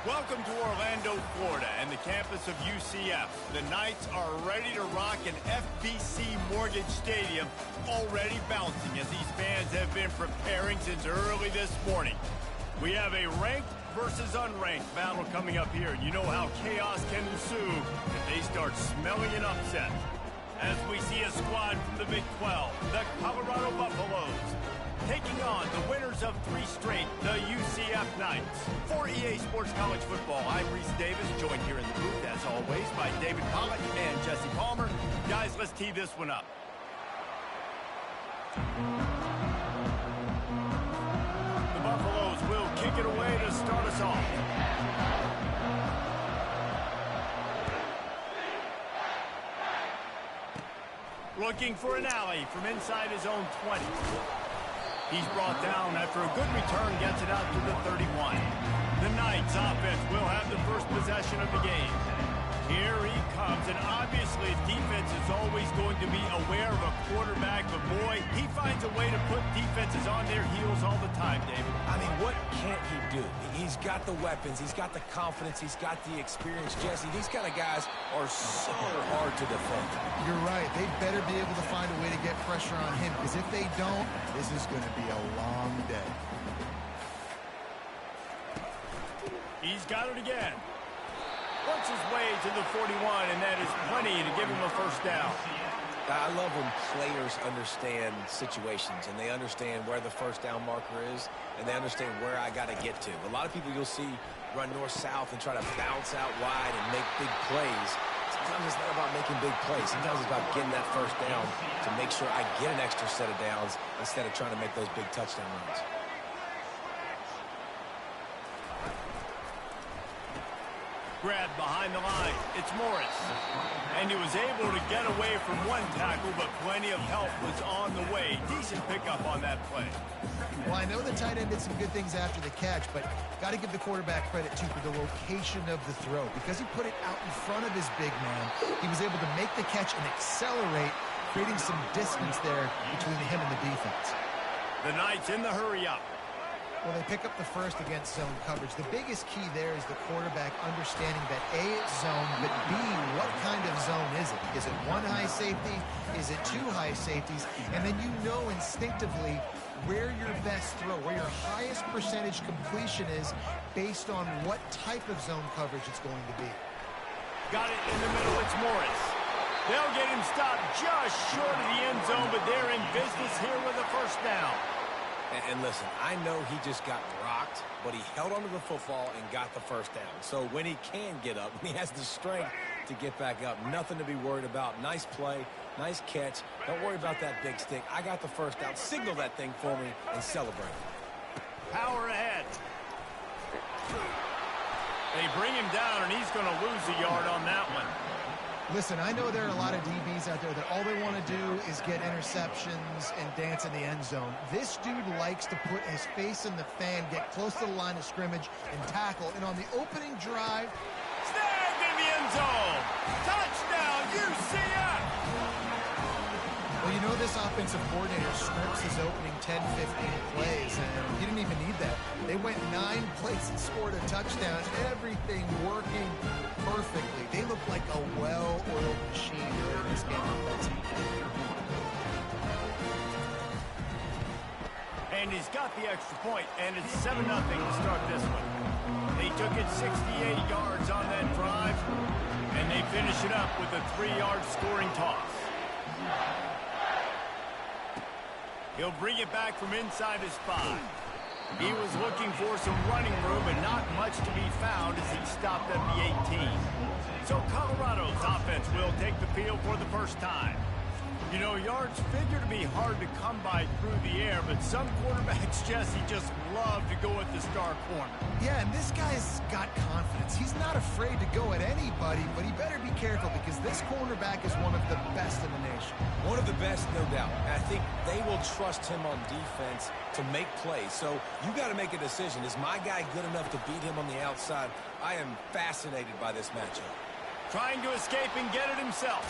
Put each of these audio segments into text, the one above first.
Welcome to Orlando, Florida, and the campus of UCF. The Knights are ready to rock an FBC Mortgage Stadium, already bouncing as these fans have been preparing since early this morning. We have a ranked versus unranked battle coming up here. You know how chaos can ensue if they start smelling an upset. As we see a squad from the Big 12, the Colorado Buffaloes, taking on the winners of 3 straight, the UCF Knights. For EA Sports College Football, I'm Reese Davis, joined here in the booth, as always, by David Pollack and Jesse Palmer. Guys, let's tee this one up. The Buffaloes will kick it away to start us off. Looking for an alley from inside his own 20. He's brought down after a good return, gets it out to the 31. The Knights offense will have the first possession of the game. Here he comes, and obviously defense is always going to be aware of a quarterback, but boy, he finds a way to put defenses on their heels all the time, David. I mean, what can't he do? He's got the weapons, he's got the confidence, he's got the experience. Jesse, these kind of guys are so hard to defend. You're right. They better be able to find a way to get pressure on him, because if they don't, this is going to be a long day. He's got it again. Works his way to the 41, and that is plenty to give him a first down. I love when players understand situations, and they understand where the first down marker is, and they understand where I got to get to. A lot of people you'll see run north-south and try to bounce out wide and make big plays. Sometimes it's not about making big plays. Sometimes it's about getting that first down to make sure I get an extra set of downs instead of trying to make those big touchdown runs. Grab behind the line. It's Morris. And he was able to get away from one tackle, but plenty of help was on the way. Decent pickup on that play. Well, I know the tight end did some good things after the catch, but got to give the quarterback credit, too, for the location of the throw. Because he put it out in front of his big man, he was able to make the catch and accelerate, creating some distance there between him and the defense. The Knights in the hurry-up. Well, they pick up the first against zone coverage. The biggest key there is the quarterback understanding that A, it's zone, but B, what kind of zone is it? Is it 1 high safety? Is it 2 high safeties? And then you know instinctively where your best throw, where your highest percentage completion is based on what type of zone coverage it's going to be. Got it in the middle. It's Morris. They'll get him stopped just short of the end zone, but they're in business here with a first down. And listen, I know he just got rocked, but he held onto the football and got the first down. So when he can get up, when he has the strength to get back up, nothing to be worried about. Nice play, nice catch. Don't worry about that big stick. I got the first down. Signal that thing for me and celebrate. Power ahead. They bring him down, and he's going to lose a yard on that one. Listen, I know there are a lot of DBs out there that all they want to do is get interceptions and dance in the end zone. This dude likes to put his face in the fan, get close to the line of scrimmage, and tackle. And on the opening drive, snagged in the end zone. Touchdown, UCF! Well, you know this offensive coordinator scripts his opening 10, 15 plays, and he didn't even need that. They went 9 plays and scored a touchdown. Everything working perfectly. They look like a well-oiled machine during this game offensively. And he's got the extra point, and it's 7-0 to start this one. They took it 68 yards on that drive, and they finish it up with a 3-yard scoring toss. He'll bring it back from inside his 5. He was looking for some running room, and not much to be found as he stopped at the 18. So Colorado's offense will take the field for the first time. You know, yards figure to be hard to come by through the air, but some quarterbacks, Jesse, just love to go at the star corner. Yeah, and this guy's got confidence. He's not afraid to go at anybody, but he better be careful because this cornerback is one of the best in the nation. One of the best, no doubt. And I think they will trust him on defense to make plays. So you got to make a decision. Is my guy good enough to beat him on the outside? I am fascinated by this matchup. Trying to escape and get it himself.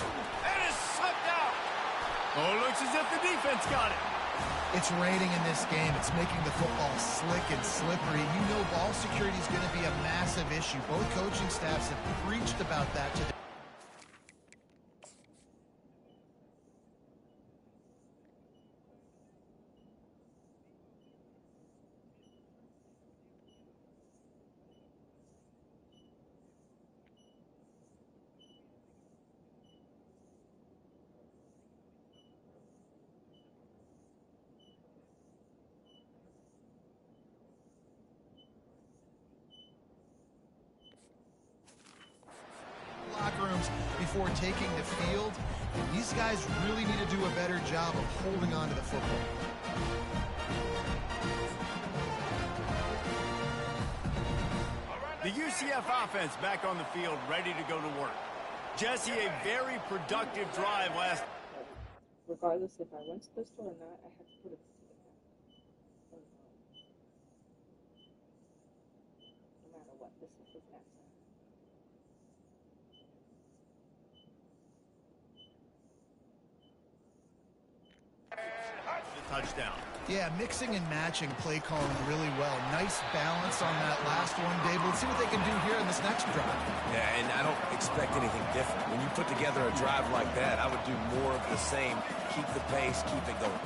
And is sucked out. Oh, looks as if the defense got it. It's raining in this game. It's making the football slick and slippery. You know ball security is going to be a massive issue. Both coaching staffs have preached about that today. Locker rooms before taking the field. These guys really need to do a better job of holding on to the football. The UCF offense back on the field, ready to go to work. Jesse, a very productive drive last. Regardless if I went to the store or not, I had to put it to no matter what. This is his answer. The touchdown. Yeah, mixing and matching play calling really well. Nice balance on that last one, Dave. Let's see what they can do here in this next drive. Yeah, and I don't expect anything different. When you put together a drive like that, I would do more of the same. Keep the pace, keep it going.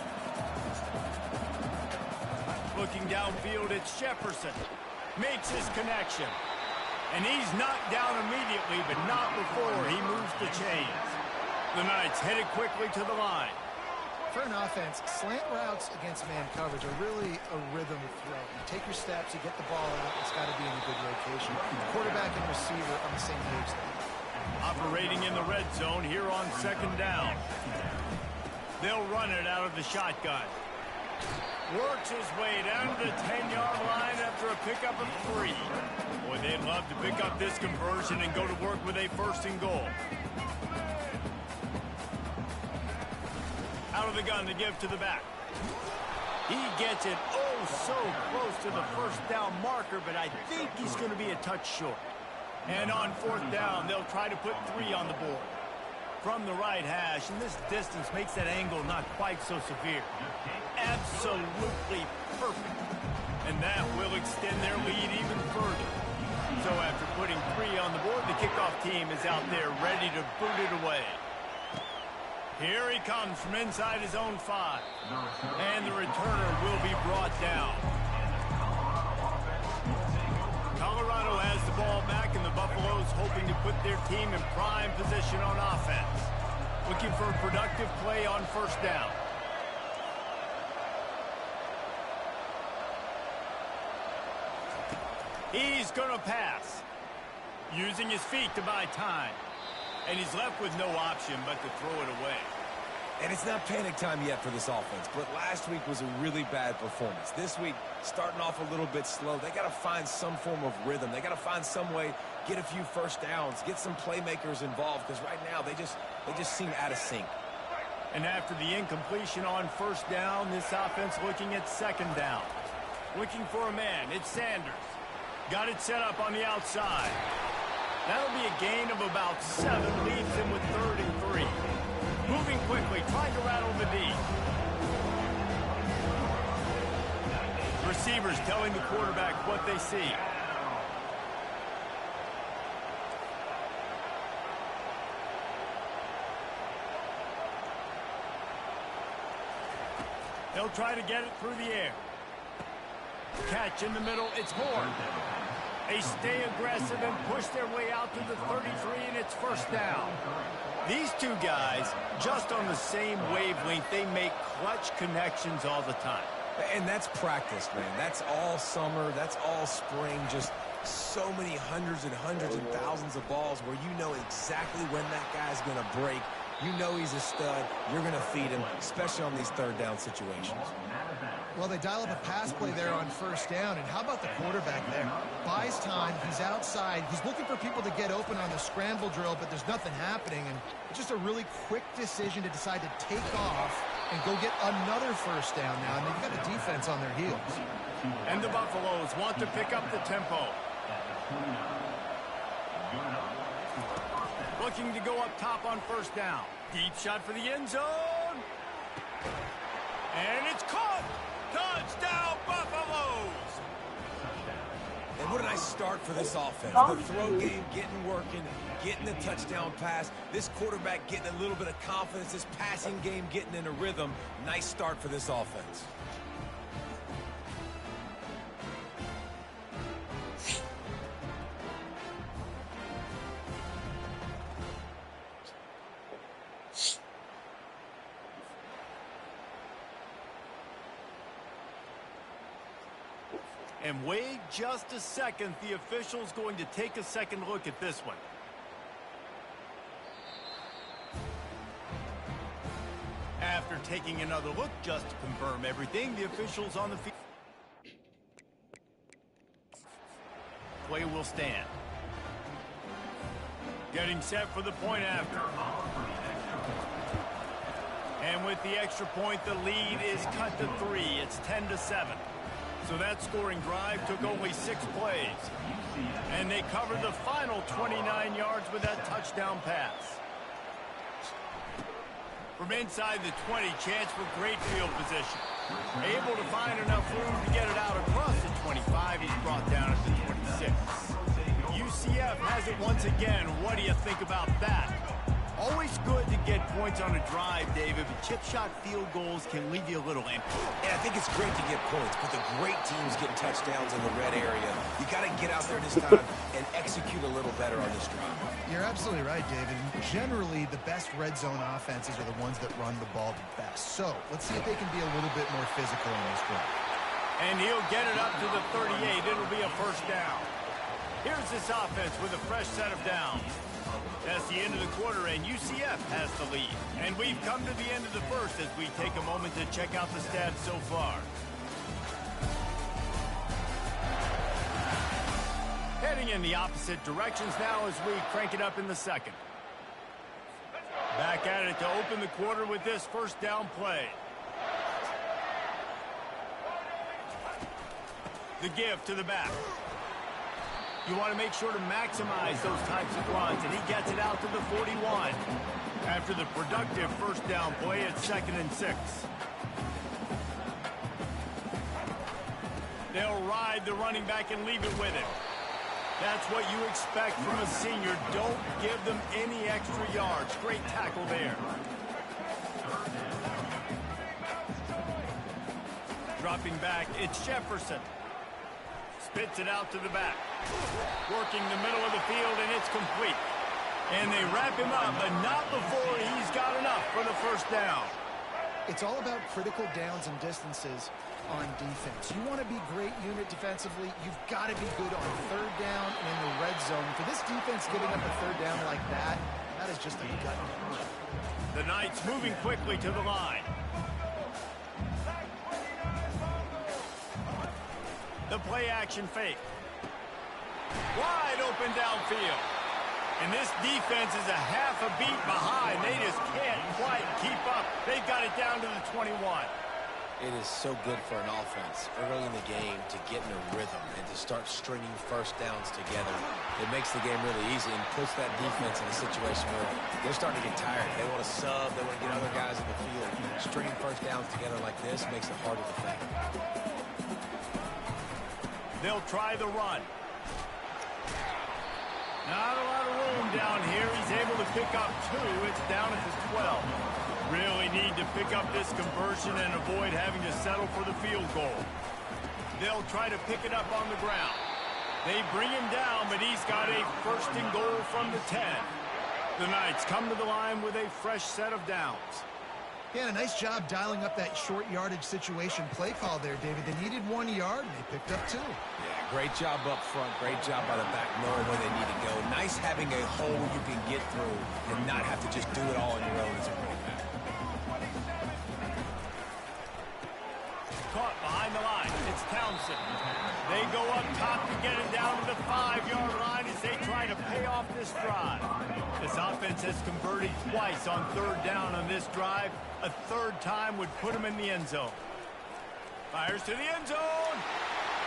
Looking downfield, it's Jefferson. Makes his connection. And he's knocked down immediately, but not before he moves the chains. The Knights headed quickly to the line. For an offense, slant routes against man coverage are really a rhythm throw. You take your steps, you get the ball out, it's got to be in a good location. Quarterback and receiver on the same page there. Operating in the red zone here on second down. They'll run it out of the shotgun. Works his way down to the 10-yard line after a pickup of 3. Boy, they'd love to pick up this conversion and go to work with a 1st and goal. Out of the gun to give to the back. He gets it oh so close to the 1st down marker, but I think he's going to be a touch short. And on 4th down, they'll try to put 3 on the board. From the right hash, and this distance makes that angle not quite so severe. Absolutely perfect. And that will extend their lead even further. So after putting 3 on the board, the kickoff team is out there ready to boot it away. Here he comes from inside his own 5. And the returner will be brought down. Colorado has the ball back, and the Buffaloes hoping to put their team in prime position on offense. Looking for a productive play on 1st down. He's going to pass. Using his feet to buy time. And he's left with no option but to throw it away. And it's not panic time yet for this offense, but last week was a really bad performance. This week, starting off a little bit slow. They got to find some form of rhythm. They got to find some way, get a few 1st downs, get some playmakers involved, because right now they just seem out of sync. And after the incompletion on 1st down, this offense looking at 2nd down. Looking for a man. It's Sanders. Got it set up on the outside. That'll be a gain of about 7, leaves him with 3rd and 3. Moving quickly, trying to rattle the D. Receivers telling the quarterback what they see. They'll try to get it through the air. Catch in the middle, it's Horn. They stay aggressive and push their way out to the 33, and it's 1st down. These two guys, just on the same wavelength, they make clutch connections all the time. And that's practice, man. That's all summer. That's all spring. Just so many hundreds and thousands of balls where you know exactly when that guy's going to break. You know he's a stud. You're going to feed him, especially on these 3rd down situations. Well, they dial up a pass play there on 1st down, and how about the quarterback there? Buys time, he's outside, he's looking for people to get open on the scramble drill, but there's nothing happening, and it's just a really quick decision to decide to take off and go get another 1st down now, and they've got a defense on their heels. And the Buffaloes want to pick up the tempo. Looking to go up top on 1st down. Deep shot for the end zone. And it's caught. start for this offense. The throw game getting working, getting the touchdown pass. This quarterback getting a little bit of confidence. This passing game getting in a rhythm. Nice start for this offense. And wait just a second. The official's going to take a second look at this one. After taking another look just to confirm everything, the official's on the field. Play will stand. Getting set for the point after. And with the extra point, the lead is cut to 3. It's 10-7. So that scoring drive took only 6 plays. And they covered the final 29 yards with that touchdown pass. From inside the 20, chance for great field position. Able to find enough room to get it out across the 25. He's brought down at the 26. UCF has it once again. What do you think about that? Always good to get points on a drive, David, but chip shot field goals can leave you a little empty. Yeah, I think it's great to get points, but the great teams getting touchdowns in the red area. You got to get out there this time and execute a little better on this drive. You're absolutely right, David. Generally, the best red zone offenses are the ones that run the ball the best. So let's see if they can be a little bit more physical in this drive. And he'll get it up to the 38. It'll be a first down. Here's this offense with a fresh set of downs. That's the end of the quarter, and UCF has the lead. And we've come to the end of the first as we take a moment to check out the stats so far. Heading in the opposite directions now as we crank it up in the second. Back at it to open the quarter with this first down play. The give to the back. You want to make sure to maximize those types of runs, and he gets it out to the 41. After the productive first down play, it's 2nd and 6. They'll ride the running back and leave it with him. That's what you expect from a senior. Don't give them any extra yards. Great tackle there. Dropping back, it's Jefferson. Spits it out to the back. Working the middle of the field, and it's complete. And they wrap him up, but not before he's got enough for the first down. It's all about critical downs and distances on defense. You want to be great unit defensively, you've got to be good on 3rd down and in the red zone. For this defense getting up a 3rd down like that, that is just a gut. The Knights moving quickly to the line. The play action fake. Wide open downfield. And this defense is a half a beat behind. They just can't quite keep up. They've got it down to the 21. It is so good for an offense early in the game to get in a rhythm and to start stringing first downs together. It makes the game really easy and puts that defense in a situation where they're starting to get tired. They want to sub. They want to get other guys in the field. Stringing first downs together like this makes it hard to defend. They'll try the run. Not a lot of room down here. He's able to pick up 2. It's down at the 12. Really need to pick up this conversion and avoid having to settle for the field goal. They'll try to pick it up on the ground. They bring him down, but he's got a 1st and goal from the 10. The Knights come to the line with a fresh set of downs. Yeah, a nice job dialing up that short yardage situation play call there, David. They needed 1 yard, and they picked up 2. Yeah, great job up front. Great job by the back knowing where they need to go. Nice having a hole you can get through and not have to just do it all on your own as a running back. Caught behind the line. It's Townsend. They go up top to get it down to the 5-yard line as they try to pay off this drive. This offense has converted twice on 3rd down on this drive. A 3rd time would put him in the end zone. Fires to the end zone.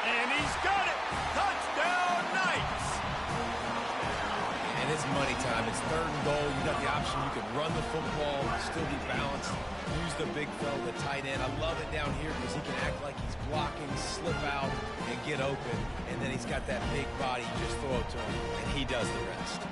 And he's got it. Touchdown, Knights. And it's money time. It's 3rd and goal. You got the option. You can run the football, still be balanced, use the big fella, the tight end. I love it down here because he can act like he's blocking, slip out, and get open. And then then he's got that big body. You just throw it to him, and he does the rest.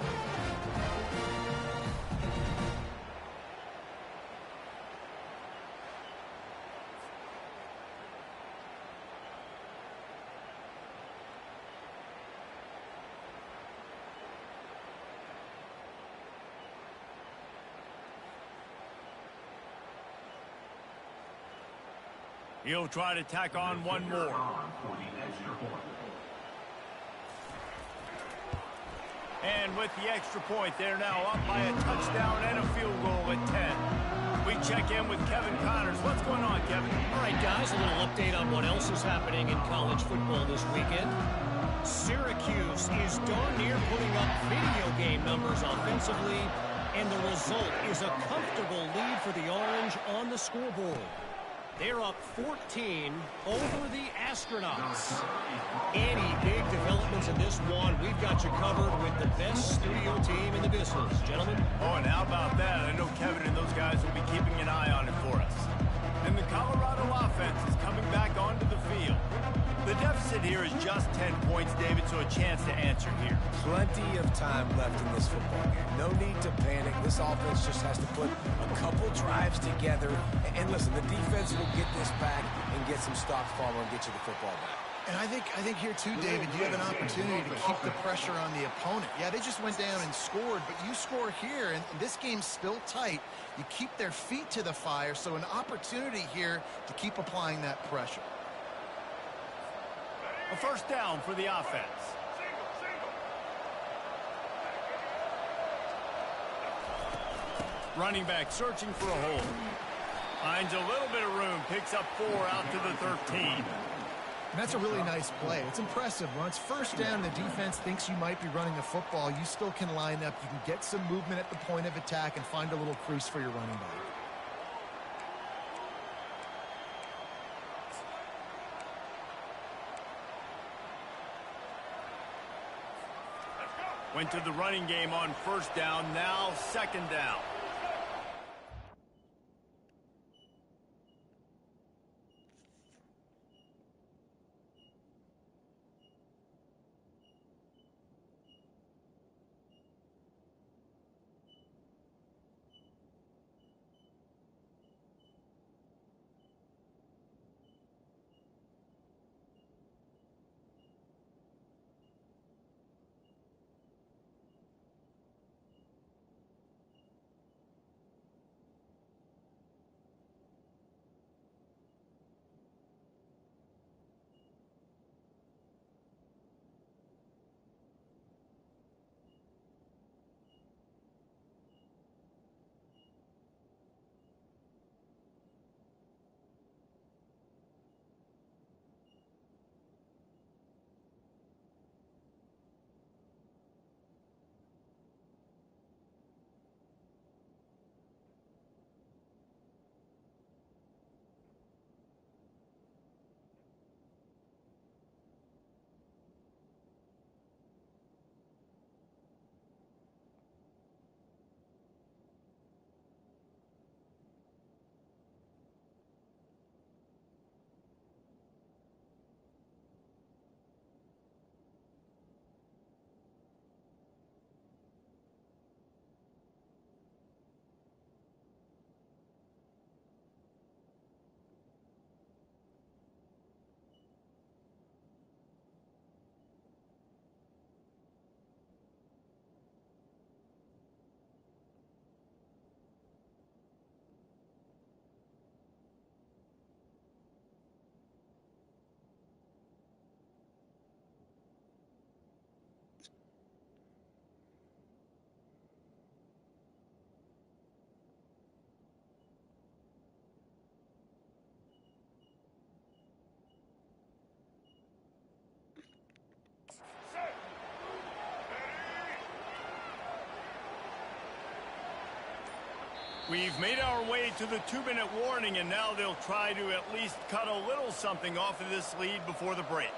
He'll try to tack on one more. And with the extra point, they're now up by a touchdown and a field goal at 10. We check in with Kevin Connors. What's going on, Kevin? All right, guys, a little update on what else is happening in college football this weekend. Syracuse is darn near putting up video game numbers offensively, and the result is a comfortable lead for the Orange on the scoreboard. They're up 14 over the Astronauts. Any big developments in this one, we've got you covered with the best studio team in the business, gentlemen. Oh, and how about that? I know Kevin and those guys will be keeping an eye on it for us. And the Colorado offense is coming back onto the field. The deficit here is just 10 points, David, so a chance to answer here. Plenty of time left in this football game. No need to panic. This offense just has to put a couple drives together. And listen, the defense will get this back and get some stops forward and get you the football back. And I think here too, David, you have an opportunity to keep the pressure on the opponent. Yeah, they just went down and scored, but you score here, and this game's still tight. You keep their feet to the fire, so an opportunity here to keep applying that pressure. A first down for the offense. Running back searching for a hole. Finds a little bit of room, picks up 4 out to the 13. And that's a really nice play. It's impressive. When it's first down and the defense thinks you might be running the football, you still can line up. You can get some movement at the point of attack and find a little crease for your running back. Went to the running game on first down, now second down. We've made our way to the 2-minute warning, and now they'll try to at least cut a little something off of this lead before the break.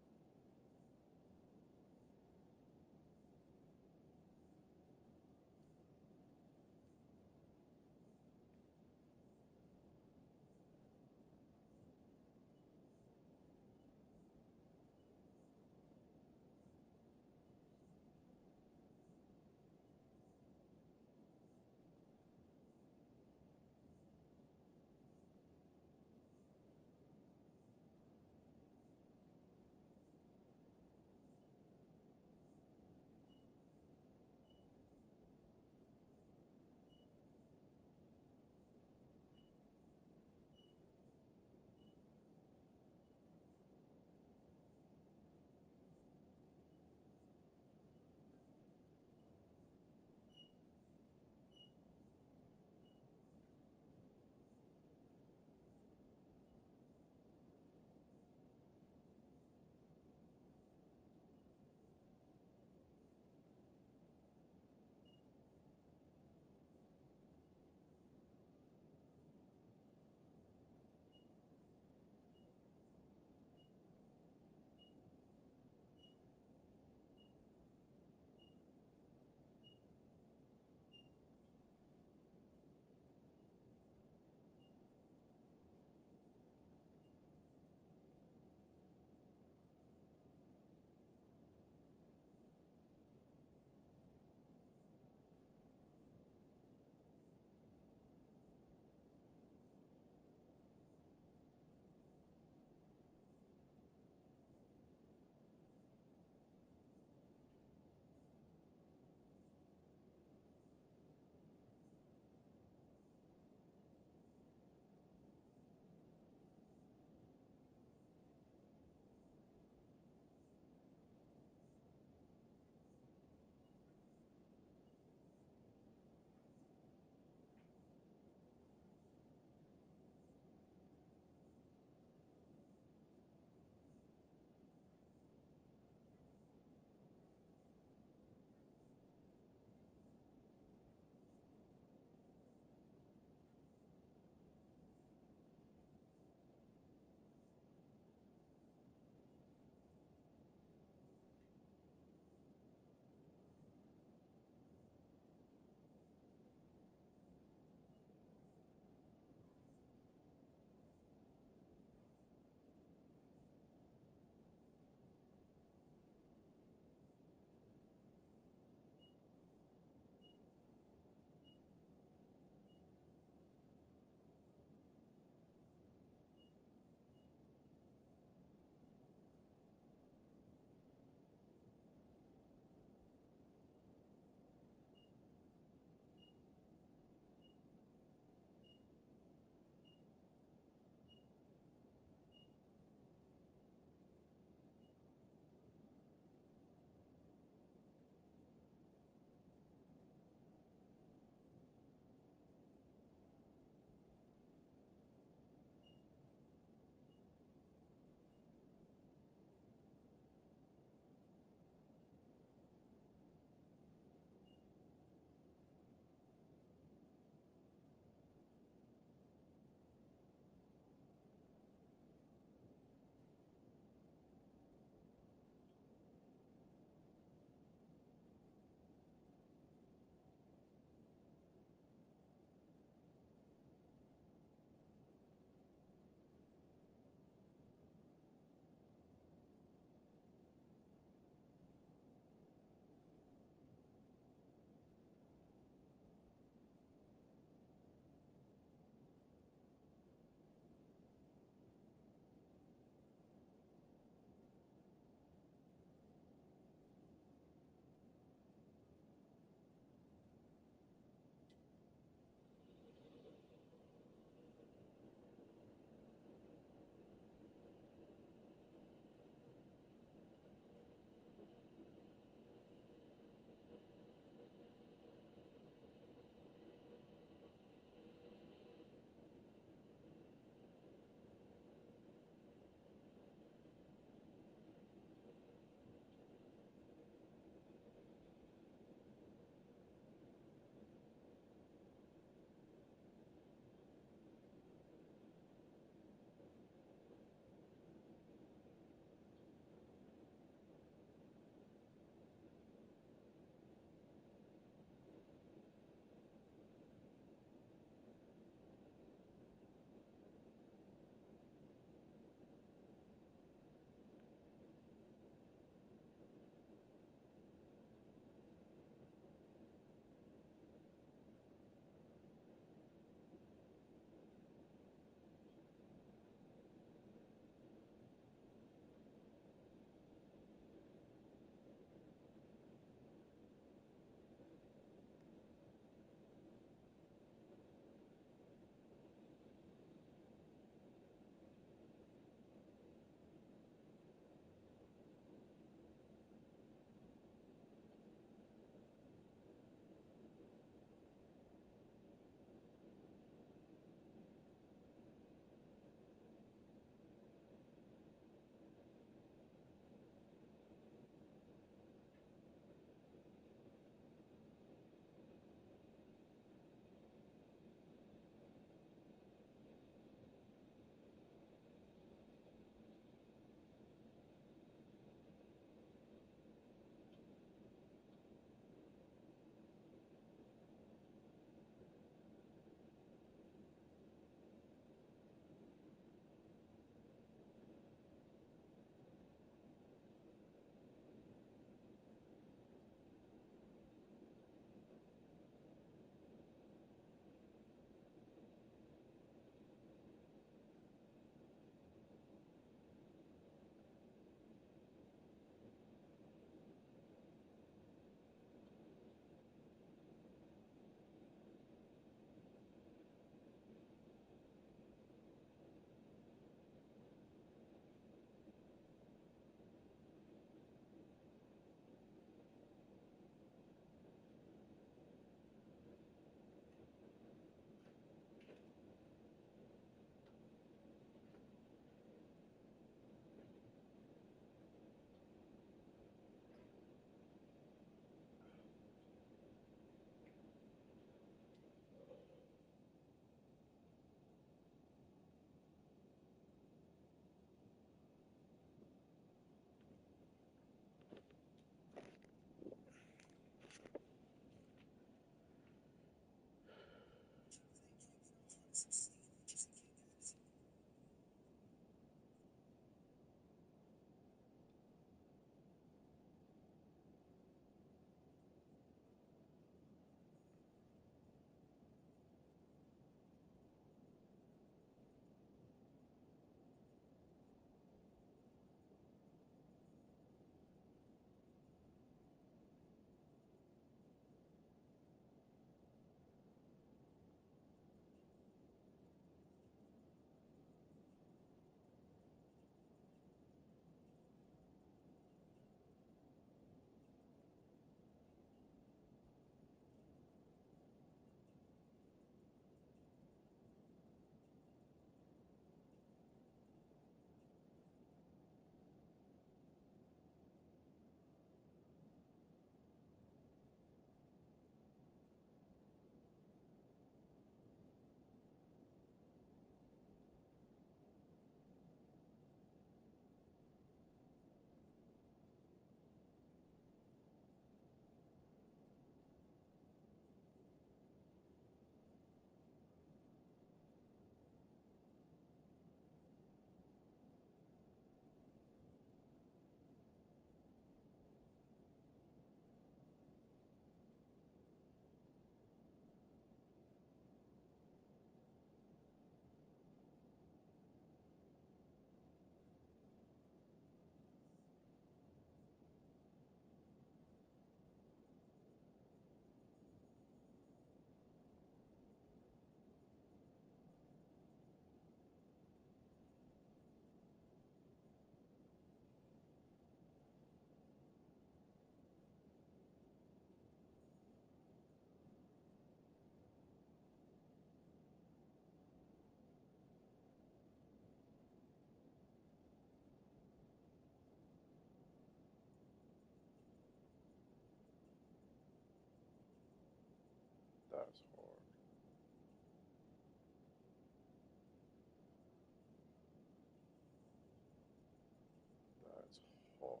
hard.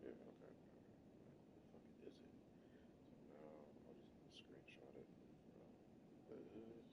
Yeah, okay. Fuck it, is it? So now I'll just screenshot it from this.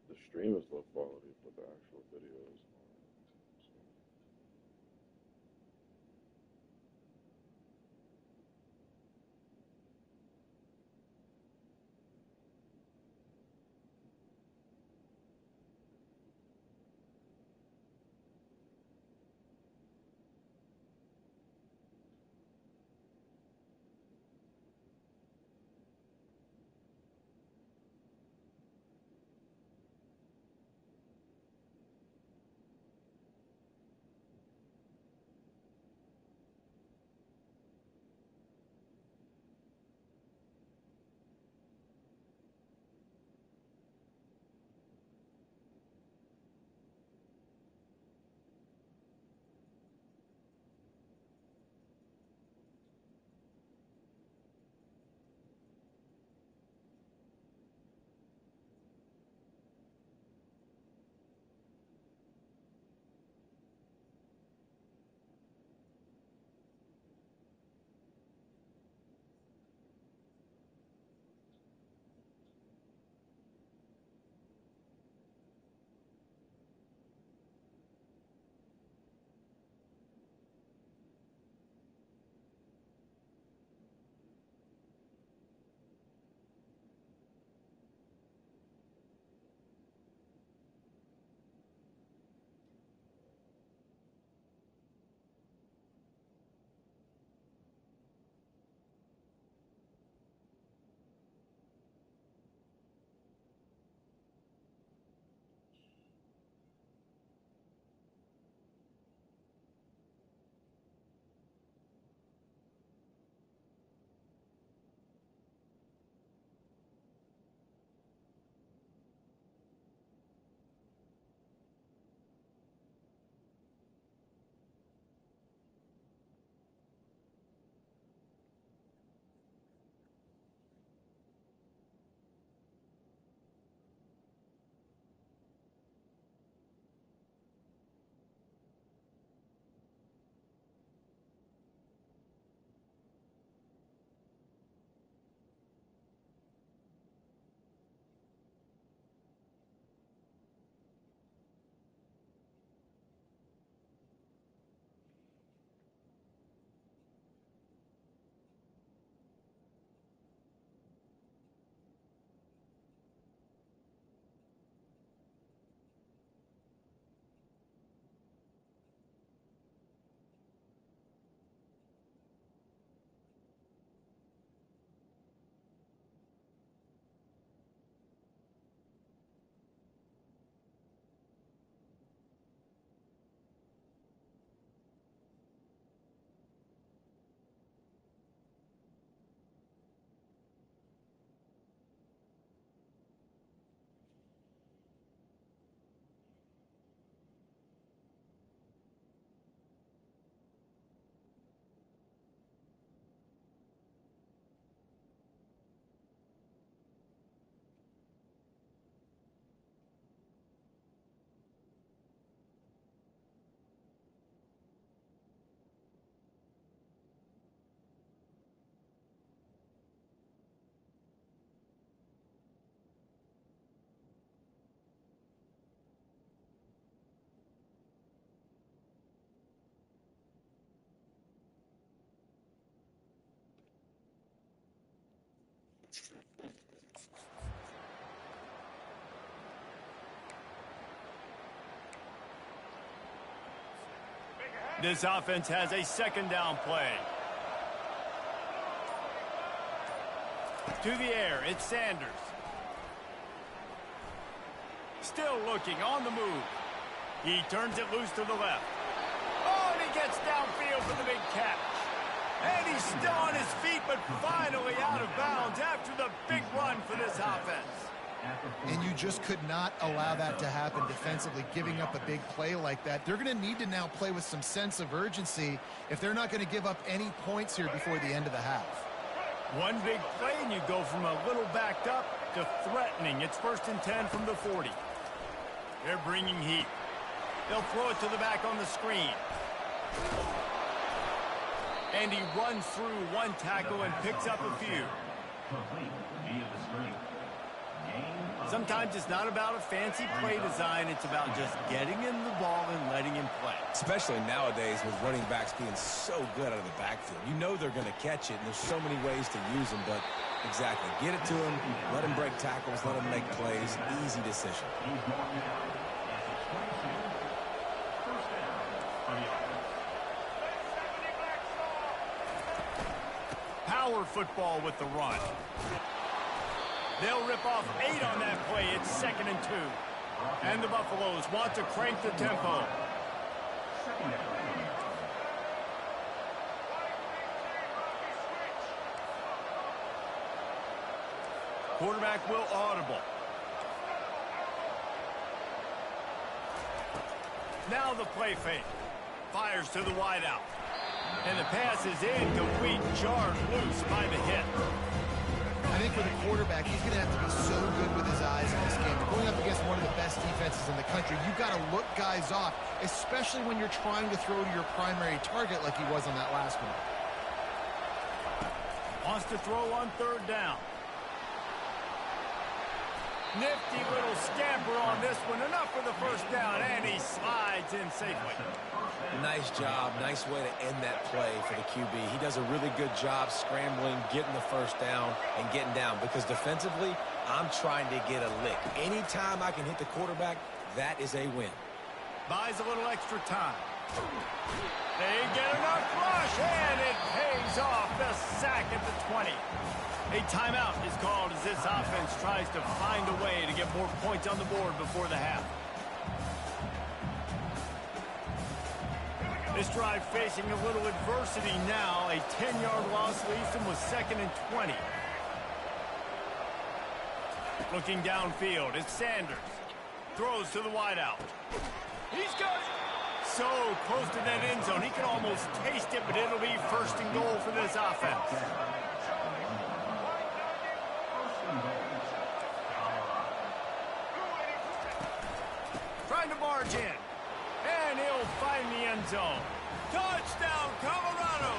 The stream is low quality, but the actual video is fine. So, This offense has a second down play. To the air, it's Sanders. Still looking, on the move. He turns it loose to the left. Oh, and he gets downfield for the big catch. And he's still on his feet, but finally out of bounds after the big run for this offense. And you just could not allow that to happen defensively, giving up a big play like that. They're going to need to now play with some sense of urgency if they're not going to give up any points here before the end of the half. One big play, and you go from a little backed up to threatening. It's 1st and 10 from the 40. They're bringing heat. They'll throw it to the back on the screen. And he runs through one tackle and picks up a few. Sometimes it's not about a fancy play design. It's about just getting him the ball and letting him play. Especially nowadays with running backs being so good out of the backfield. You know they're going to catch it, and there's so many ways to use them. But exactly, get it to him, let him break tackles, let him make plays. Easy decision. Power football with the run. They'll rip off 8 on that play. It's 2nd and 2. And the Buffaloes want to crank the tempo. Quarterback will audible. Now the play fake. Fires to the wideout. And the pass is incomplete. Jarred loose by the hit. I think for the quarterback, he's going to have to be so good with his eyes in this game. Going up against one of the best defenses in the country, you've got to look guys off, especially when you're trying to throw to your primary target like he was on that last one. Wants to throw on 3rd down. Nifty little scamper on this one. Enough for the 1st down, and he slides in safely. Nice job. Nice way to end that play for the QB. He does a really good job scrambling, getting the 1st down, and getting down. Because defensively, I'm trying to get a lick. Anytime I can hit the quarterback, that is a win. Buys a little extra time. They get enough rush, and it pays off. The sack at the 20. A timeout is called as this offense tries to find a way to get more points on the board before the half. This drive facing a little adversity now. A 10-yard loss leaves them with 2nd and 20. Looking downfield, it's Sanders. Throws to the wideout. He's got it. So close to that end zone. He can almost taste it, but it'll be 1st and goal for this offense. Trying to barge in. And he'll find the end zone. Touchdown, Colorado!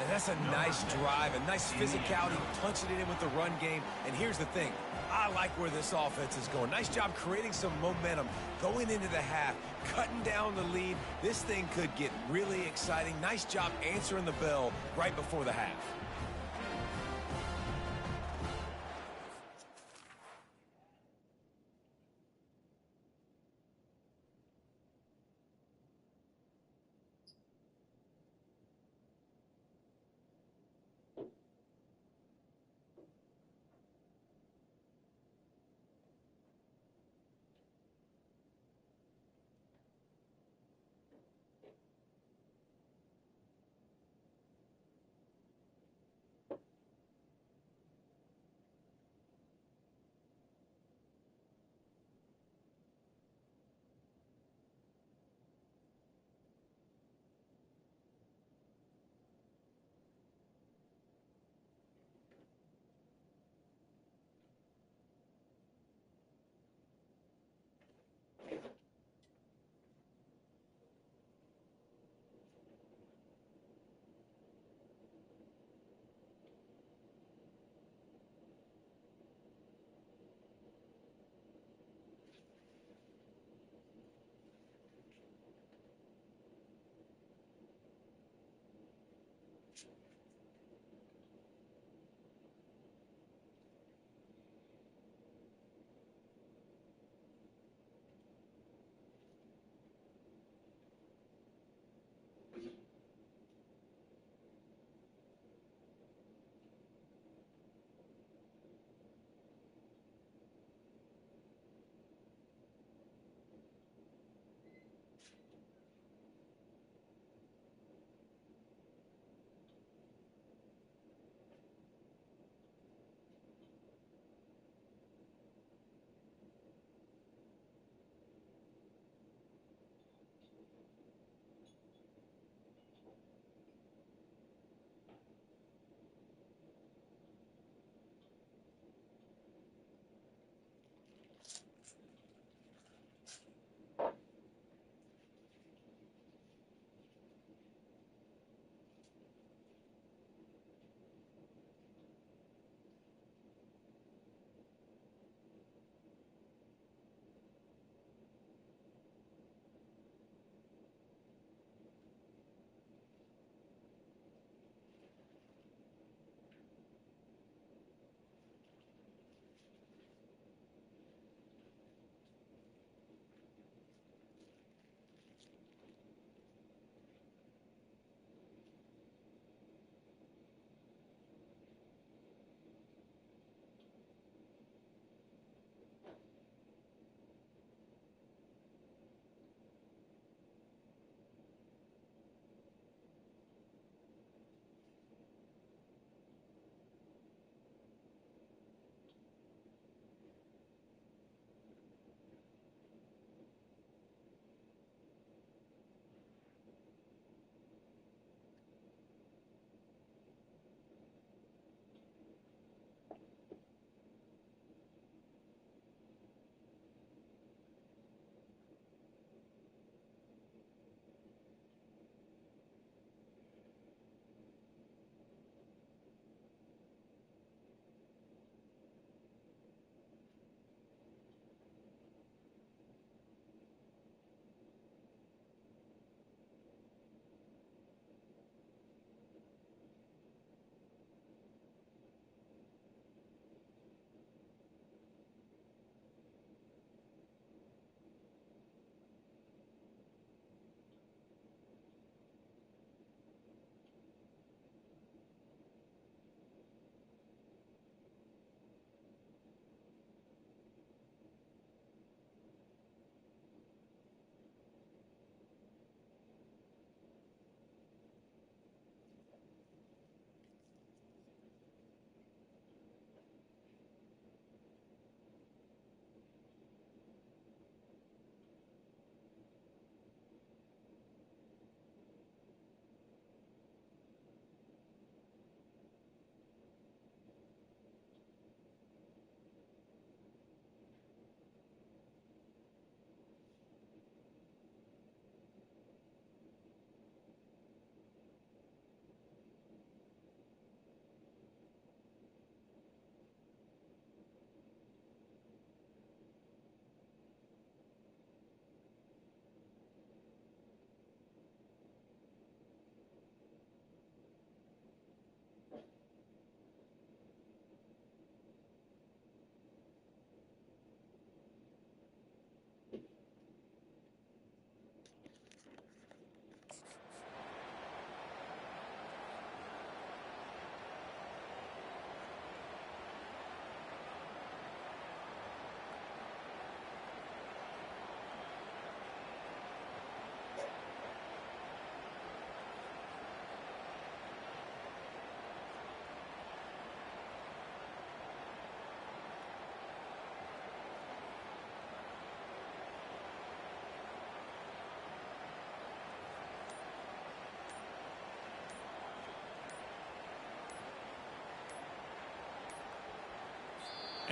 And that's a nice drive, a nice physicality, punching it in with the run game. And here's the thing. I like where this offense is going. Nice job creating some momentum going into the half, cutting down the lead. This thing could get really exciting. Nice job answering the bell right before the half.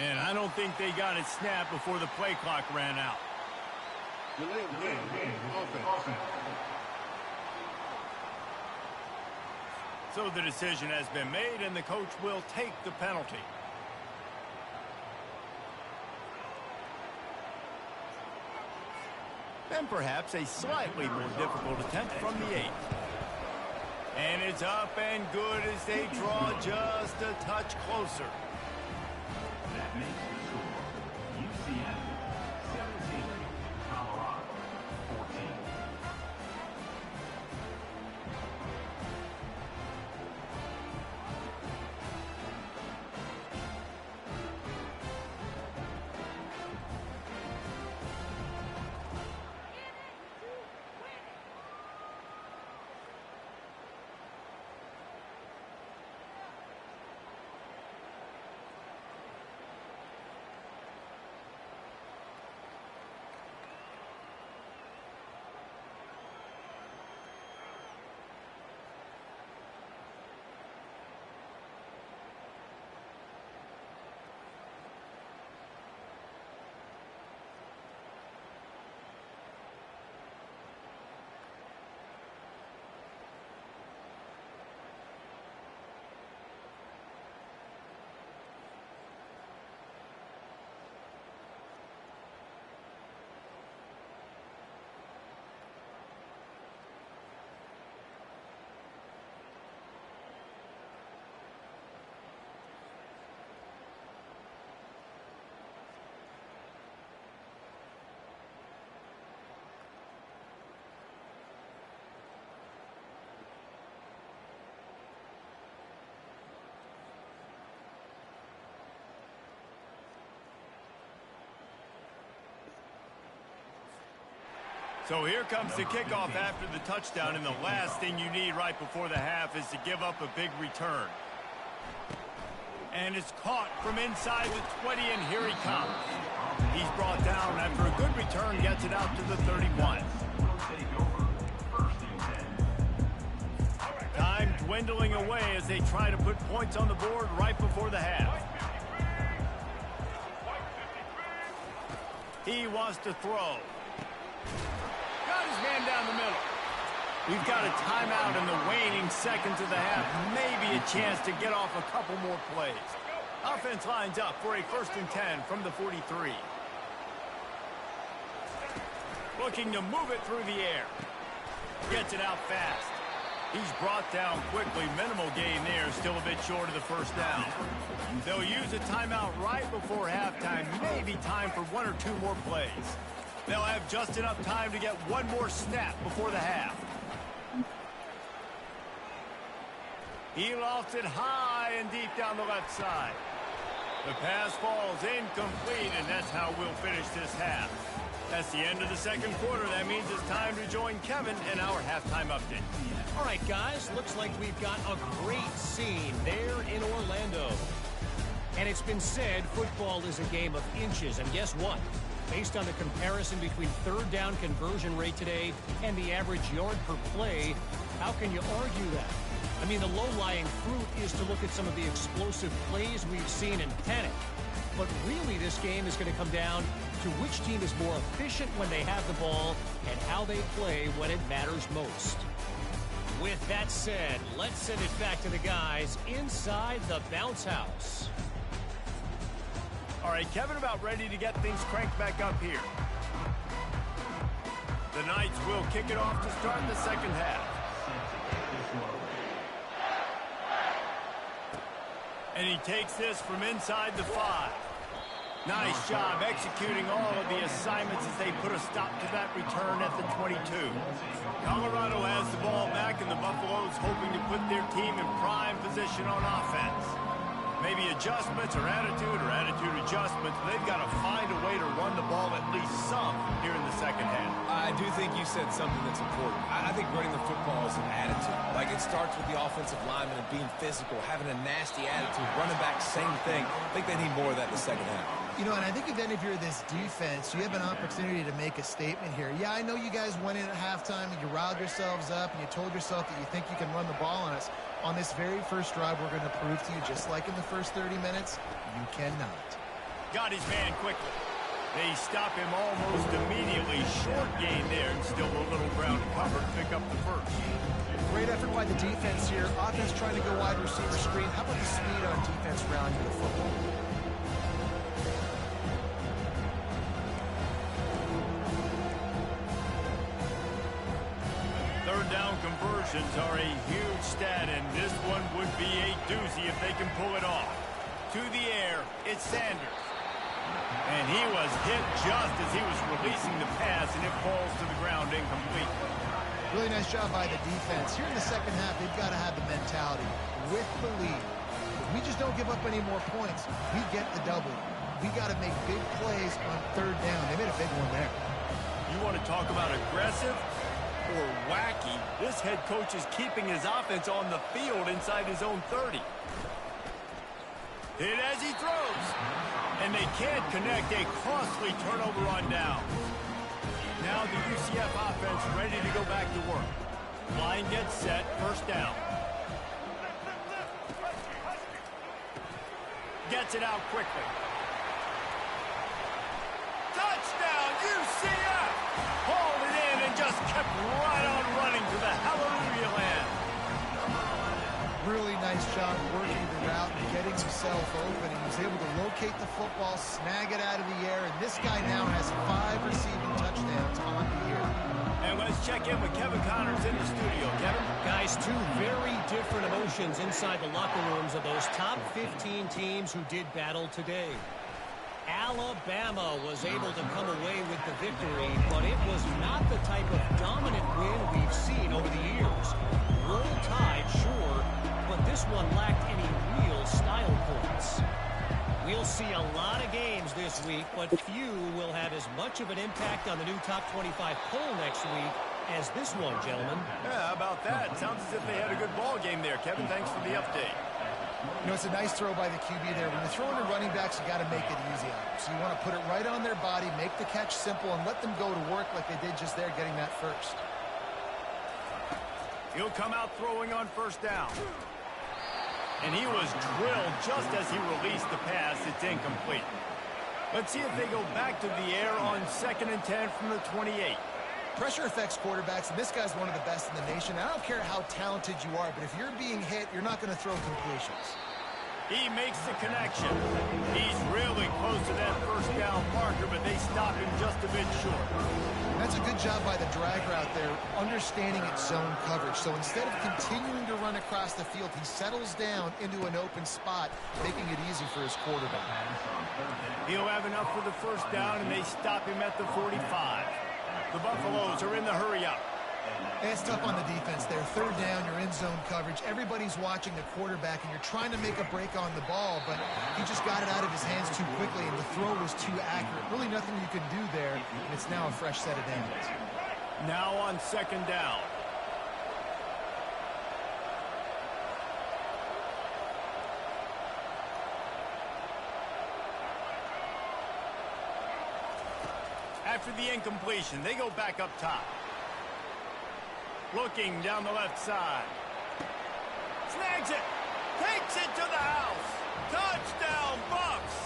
And I don't think they got it snapped before the play clock ran out. Delay of game. Offense. So the decision has been made, and the coach will take the penalty. And perhaps a slightly more difficult attempt from the 8. And it's up and good as they draw just a touch closer. That makes the score UCF 17, Colorado 14. So here comes the kickoff after the touchdown, and the last thing you need right before the half is to give up a big return. And it's caught from inside the 20, and here he comes. He's brought down after a good return, gets it out to the 31. Time dwindling away as they try to put points on the board right before the half. He wants to throw. Got his man down the middle. We've got a timeout in the waning seconds of the half. Maybe a chance to get off a couple more plays. Offense lines up for a 1st and 10 from the 43. Looking to move it through the air. Gets it out fast. He's brought down quickly. Minimal gain there. Still a bit short of the 1st down. They'll use a timeout right before halftime. Maybe time for 1 or 2 more plays. They'll have just enough time to get one more snap before the half. He lofts it high and deep down the left side. The pass falls incomplete, and that's how we'll finish this half. That's the end of the 2nd quarter. That means it's time to join Kevin in our halftime update. All right, guys, looks like we've got a great scene there in Orlando. And it's been said football is a game of inches, and guess what? Based on the comparison between 3rd down conversion rate today and the average yard per play, how can you argue that? I mean, the low-lying fruit is to look at some of the explosive plays we've seen in Panic. But really, this game is going to come down to which team is more efficient when they have the ball and how they play when it matters most. With that said, let's send it back to the guys inside the bounce house. All right, Kevin, about ready to get things cranked back up here. The Knights will kick it off to start the 2nd half. And he takes this from inside the 5. Nice job executing all of the assignments as they put a stop to that return at the 22. Colorado has the ball back, and the Buffaloes hoping to put their team in prime position on offense. Maybe adjustments or attitude adjustments. They've got to find a way to run the ball at least some here in the 2nd half. I do think you said something that's important. I think running the football is an attitude. Like, it starts with the offensive lineman and being physical, having a nasty attitude. Running back, same thing. I think they need more of that in the 2nd half. You know, and I think even if you're this defense, you have an opportunity to make a statement here. Yeah, I know you guys went in at halftime and you riled yourselves up and you told yourself that you think you can run the ball on us. On this very first drive, we're going to prove to you, just like in the first 30 minutes, you cannot. Got his man quickly. They stop him almost immediately. Short gain there, and still a little ground to cover to pick up the first. Great effort by the defense here. Offense trying to go wide receiver screen. How about the speed on defense rounding the football? Third down conversions are a huge stat, and this one would be a doozy if they can pull it off. To the air, it's Sanders. And he was hit just as he was releasing the pass, and it falls to the ground incomplete. Really nice job by the defense. Here in the second half, they've got to have the mentality with the lead. If we just don't give up any more points, we get the double. We got to make big plays on third down. They made a big one there. You want to talk about aggressive or wacky? This head coach is keeping his offense on the field inside his own 30. Hit as he throws. And they can't connect. A costly turnover on down. Now the UCF offense ready to go back to work. Line gets set, first down. Gets it out quickly. Touchdown, UCF! Hauled it in and just kept right on running to the hallelujah land. Really nice job working the route and getting himself open. He was able to locate the football, snag it out of the air, and this guy now has 5 receiving touchdowns on the year. And let's check in with Kevin Connors in the studio. Kevin? Guys, two very different emotions inside the locker rooms of those top 15 teams who did battle today. Alabama was able to come away with the victory, but it was not the type of dominant win we've seen over the years. Roll Tide, sure, but this one lacked any real style points. We'll see a lot of games this week, but few will have as much of an impact on the new top 25 poll next week as this one, gentlemen. Yeah, how about that? Sounds as if they had a good ball game there. Kevin, thanks for the update. You know, it's a nice throw by the QB there. When you're throwing to running backs, you got to make it easy on them. So you want to put it right on their body, make the catch simple, and let them go to work like they did just there, getting that first. He'll come out throwing on first down. And he was drilled just as he released the pass. It's incomplete. Let's see if they go back to the air on 2nd and 10 from the 28. Pressure affects quarterbacks, and this guy's one of the best in the nation. I don't care how talented you are, but if you're being hit, you're not going to throw completions. He makes the connection. He's really close to that first down marker, but they stop him just a bit short. That's a good job by the drag route there, understanding its zone coverage. So instead of continuing to run across the field, he settles down into an open spot, making it easy for his quarterback. He'll have enough for the first down, and they stop him at the 45. The Buffaloes are in the hurry-up. It's tough on the defense there. Third down, you're in zone coverage. Everybody's watching the quarterback, and you're trying to make a break on the ball, but he just got it out of his hands too quickly, and the throw was too accurate. Really nothing you can do there, and it's now a fresh set of downs. Now on 2nd down. After the incompletion, they go back up top. Looking down the left side. Snags it. Takes it to the house. Touchdown, Bucks.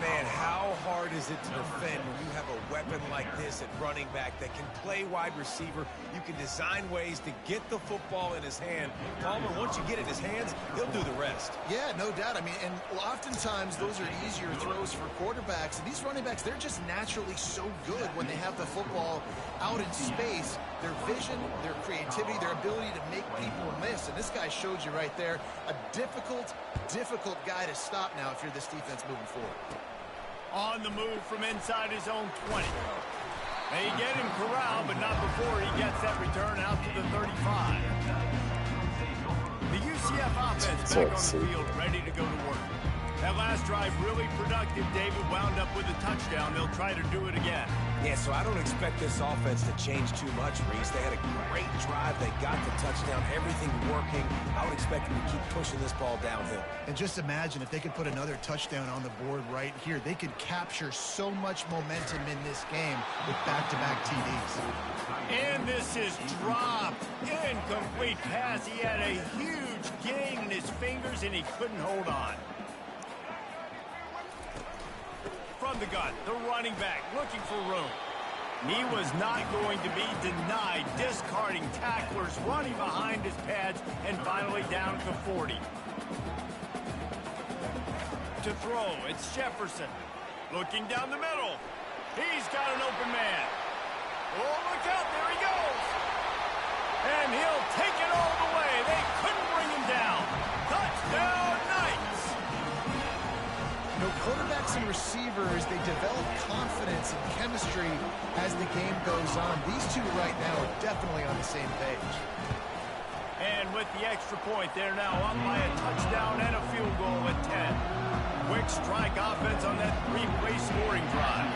Man, how hard is it to defend when you have a weapon like this at running back that can play wide receiver? You can design ways to get the football in his hand. Palmer, once you get it in his hands, he'll do the rest. Yeah, no doubt. I mean, and oftentimes those are easier throws for quarterbacks. And these running backs, they're just naturally so good when they have the football out in space. Their vision, their creativity, their ability to make people miss. And this guy showed you right there, a difficult guy to stop now if you're this defense moving forward. On the move from inside his own 20. They get him corralled, but not before he gets that return out to the 35. The UCF offense back on the field, ready to go to work. That last drive really productive. David wound up with a touchdown. They'll try to do it again. Yeah, so I don't expect this offense to change too much, Reese. They had a great drive. They got the touchdown. Everything working. I would expect them to keep pushing this ball downhill. And just imagine if they could put another touchdown on the board right here. They could capture so much momentum in this game with back-to-back TDs. And this is dropped. Incomplete pass. He had a huge gain in his fingers, and he couldn't hold on. on the gun, the running back looking for room. He was not going to be denied, discarding tacklers, running behind his pads, and finally down at the 40. To throw, it's Jefferson. Looking down the middle. He's got an open man. Oh, look out, there he goes. And he'll take it all the way. They couldn't bring him down. Touchdown, Knights. You know, quarterbacks and receivers, they develop confidence and chemistry as the game goes on. These two right now are definitely on the same page. And with the extra point, they're now up by a touchdown and a field goal at 10. Quick strike offense on that three-play scoring drive.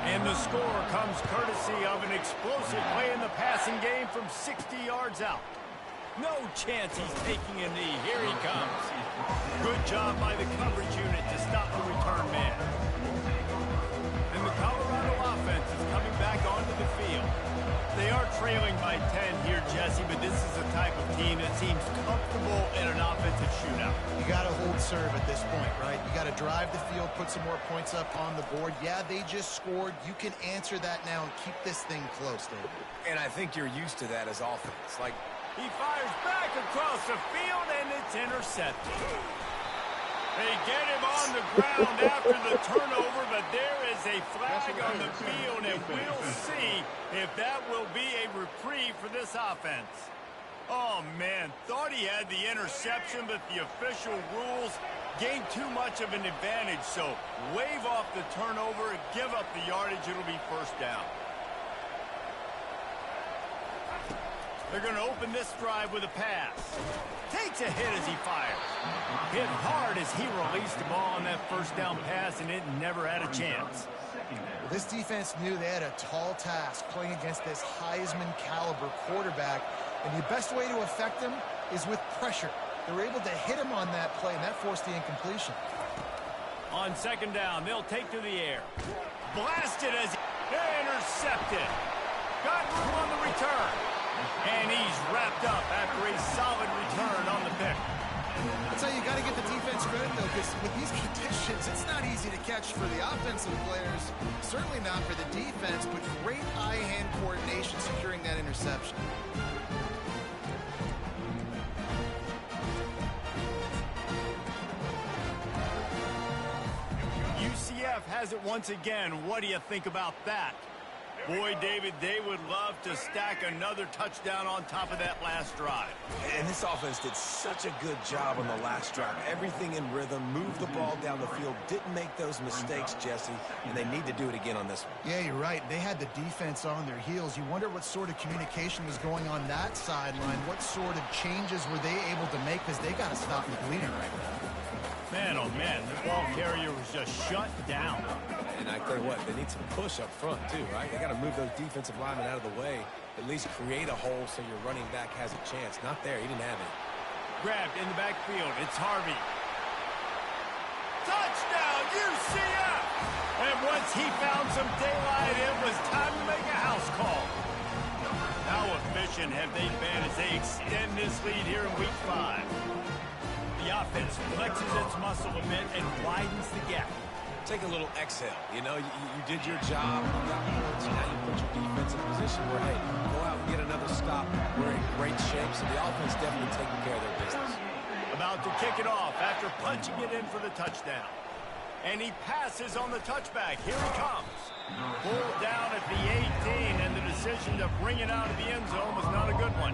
And the score comes courtesy of an explosive play in the passing game from 60 yards out. No chance he's taking a knee. Here he comes. Good job by the coverage unit to stop the return man. And the Colorado offense is coming back onto the field. They are trailing by 10 here, Jesse, but this is the type of team that seems comfortable in an offensive shootout. You got to hold serve at this point, right? You got to drive the field, put some more points up on the board. Yeah, they just scored. You can answer that now and keep this thing close, David. And I think you're used to that as offense. Like, he fires back across the field, and it's intercepted. They get him on the ground after the turnover, but there is a flag on the field, and we'll see if that will be a reprieve for this offense. Oh, man, thought he had the interception, but the official rules gained too much of an advantage, so wave off the turnover, give up the yardage, it'll be first down. They're going to open this drive with a pass. Takes a hit as he fires. Hit hard as he released the ball on that first down pass, and it never had a chance. Well, this defense knew they had a tall task playing against this Heisman caliber quarterback, and the best way to affect him is with pressure. They were able to hit him on that play, and that forced the incompletion. On second down, they'll take to the air. Blasted as he intercepted. Got room on the return. And he's wrapped up after a solid return on the pick. That's how you got to give the defense credit, though, because with these conditions, it's not easy to catch for the offensive players. Certainly not for the defense, but great eye-hand coordination securing that interception. UCF has it once again. What do you think about that? Boy, David, they would love to stack another touchdown on top of that last drive. and this offense did such a good job on the last drive. Everything in rhythm, moved the ball down the field, didn't make those mistakes, Jesse, and they need to do it again on this one. Yeah, you're right. They had the defense on their heels. You wonder what sort of communication was going on that sideline. What sort of changes were they able to make, because they got to stop the bleeding right now. Man, oh man, the ball carrier was just shut down. And I tell you what, they need some push up front too, right? They got to move those defensive linemen out of the way, at least create a hole so your running back has a chance. Not there, he didn't have it. Grabbed in the backfield, it's Harvey. Touchdown, UCF! And once he found some daylight, it was time to make a house call. How efficient have they been as they extend this lead here in Week 5? The offense flexes its muscle a bit and widens the gap. Take a little exhale. You know, you did your job. You got points. Now you put your defense in a position where, hey, go out and get another stop. We're in great shape, so the offense definitely taking care of their business. About to kick it off after punching it in for the touchdown. And he passes on the touchback. Here he comes. Pulled down at the 18, and the decision to bring it out of the end zone was not a good one.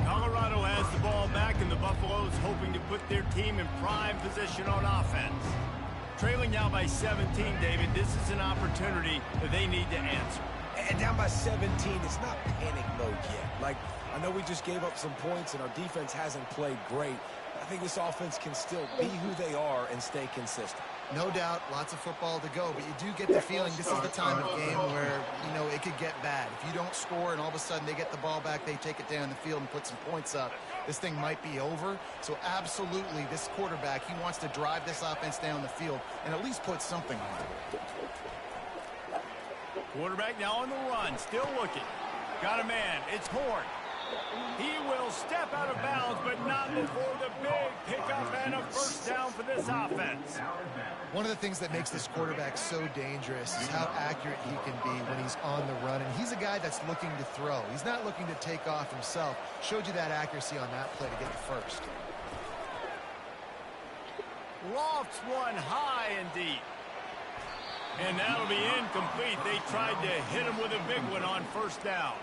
Colorado has the ball back, and the Buffaloes hoping to put their team in prime position on offense. Trailing now by 17, David, this is an opportunity that they need to answer. And down by 17, it's not panic mode yet. Like, I know we just gave up some points, and our defense hasn't played great. I think this offense can still be who they are and stay consistent. No doubt, lots of football to go, but you do get the feeling this is the time of game where, you know, it could get bad. If you don't score and all of a sudden they get the ball back, they take it down the field and put some points up, this thing might be over. So absolutely, this quarterback, he wants to drive this offense down the field and at least put something on it. Quarterback now on the run, still looking. Got a man, it's Horn. He will He'll step out of bounds, but not before the big pickup and a first down for this offense. One of the things that makes this quarterback so dangerous is how accurate he can be when he's on the run. And he's a guy that's looking to throw. He's not looking to take off himself. Showed you that accuracy on that play to get the first. Lofts one high and deep. And that'll be incomplete. They tried to hit him with a big one on first down.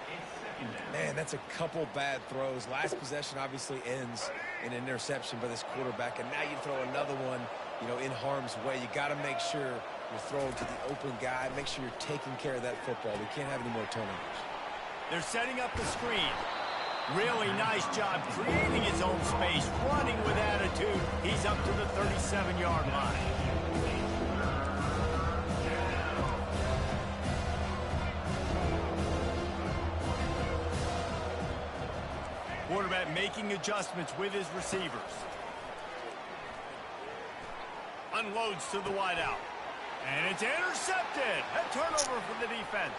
Man, that's a couple bad throws. Last possession obviously ends in an interception by this quarterback, and now you throw another one, you know, in harm's way. You got to make sure you're throwing to the open guy. Make sure you're taking care of that football. We can't have any more turnovers. They're setting up the screen. Really nice job creating his own space, running with attitude. He's up to the 37-yard line. Quarterback making adjustments with his receivers. Unloads to the wideout. And it's intercepted. A turnover for the defense.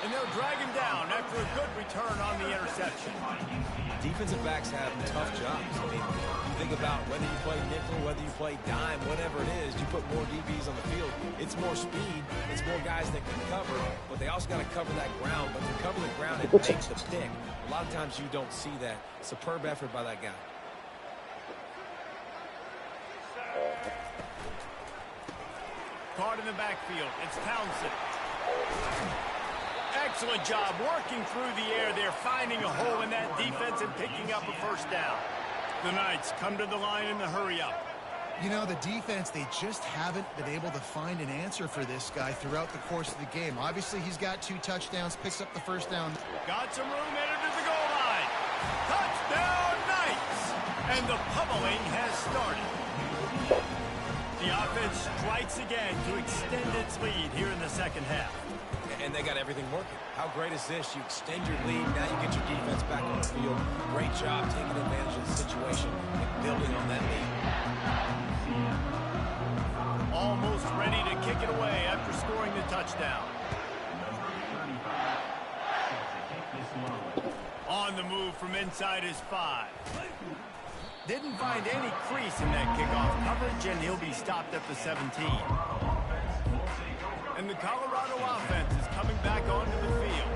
And they'll drag him down after a good return on the interception. Defensive backs have tough jobs. I mean, you think about whether you play nickel, whether you play dime, whatever it is, you put more DBs on the field. It's more speed. It's more guys that can cover, but they also got to cover that ground. But to cover the ground and make the pick, a lot of times you don't see that. Superb effort by that guy. Caught in the backfield. It's Townsend. Excellent job working through the air there, finding a hole in that defense and picking up a first down. The Knights come to the line in the hurry-up. You know, the defense, they just haven't been able to find an answer for this guy throughout the course of the game. Obviously, he's got 2 touchdowns, picks up the first down. Got some room, headed to the goal line. Touchdown, Knights! And the pummeling has started. The offense strikes again to extend its lead here in the second half. And they got everything working. How great is this? You extend your lead, now you get your defense back on the field. Great job taking advantage of the situation and building on that lead. Almost ready to kick it away after scoring the touchdown. On the move from inside his 5. Didn't find any crease in that kickoff coverage, and he'll be stopped at the 17. And the Colorado offense is coming back onto the field.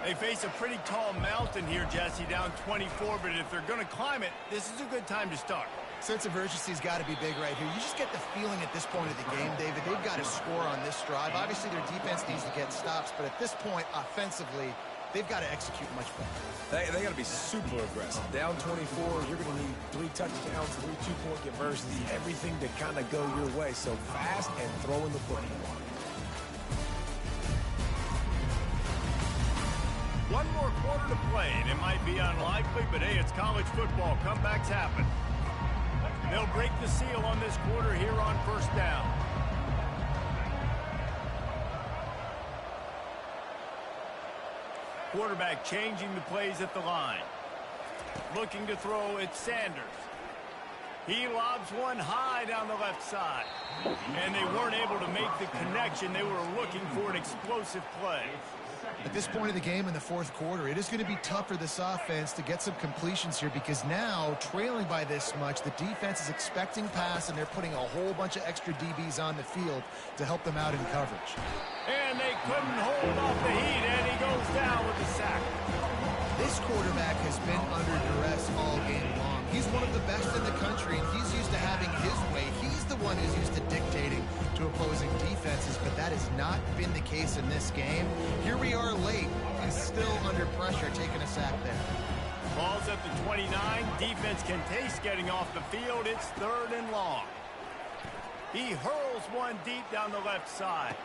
They face a pretty tall mountain here, Jesse, down 24, but if they're going to climb it, this is a good time to start. Sense of urgency's got to be big right here. You just get the feeling at this point of the game, David, they've got to score on this drive. Obviously, their defense needs to get stops, but at this point, offensively, they've got to execute much better. They got to be super aggressive. Down 24, you're going to need 3 touchdowns, 3 two-point conversions, everything to kind of go your way. So fast and throwing the football. One more quarter to play, and it might be unlikely, but hey, it's college football. Comebacks happen. They'll break the seal on this quarter here on first down. Quarterback changing the plays at the line. Looking to throw, it's Sanders. He lobs one high down the left side. And they weren't able to make the connection. They were looking for an explosive play. At this point of the game in the fourth quarter, it is going to be tough for this offense to get some completions here because now, trailing by this much, the defense is expecting pass, and they're putting a whole bunch of extra DBs on the field to help them out in coverage. And they couldn't hold off the heat, and he goes down with the sack. This quarterback has been under duress all game long. He's one of the best in the country, and he's used to having his way. He's the one who's used to dictating to opposing defenses, but that has not been the case in this game. Here we are late. He's still under pressure, taking a sack there. Ball's at the 29. Defense can taste getting off the field. It's 3rd and long. He hurls one deep down the left side.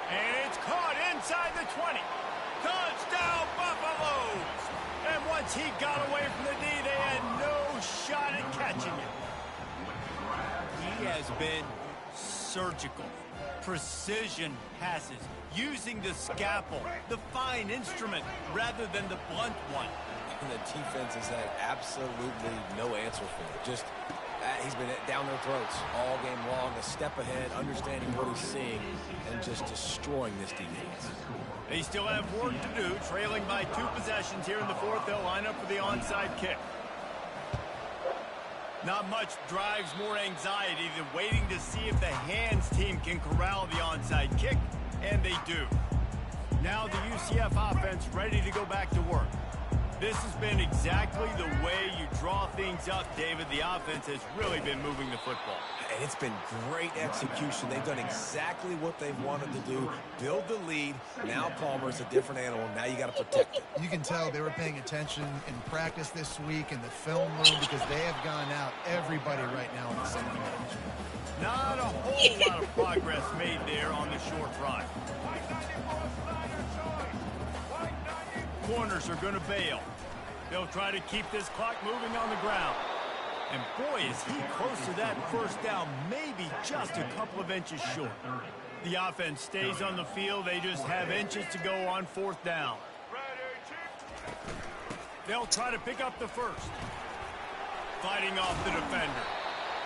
And it's caught inside the 20. Touchdown, Buffaloes! And once he got away from the D, they had no shot at catching it. He has been surgical. Precision passes, using the scalpel, the fine instrument, rather than the blunt one. And the defense has had absolutely no answer for it. Just He's been down their throats all game long, a step ahead, understanding what he's seeing, and just destroying this defense. They still have work to do, trailing by 2 possessions here in the fourth. They'll line up for the onside kick. Not much drives more anxiety than waiting to see if the hands team can corral the onside kick, and they do. Now the UCF offense ready to go back to work. This has been exactly the way you draw things up, David. The offense has really been moving the football. And it's been great execution. They've done exactly what they've wanted to do. Build the lead. Now Palmer's a different animal. Now you got to protect it. You can tell they were paying attention in practice this week in the film room because they have gone out everybody right now on the same page. Not a whole lot of progress made there on the short run. Corners are going to bail. They'll try to keep this clock moving on the ground. And boy, is he close to that first down, maybe just a couple of inches short. The offense stays on the field. They just have inches to go on fourth down. They'll try to pick up the first. Fighting off the defender.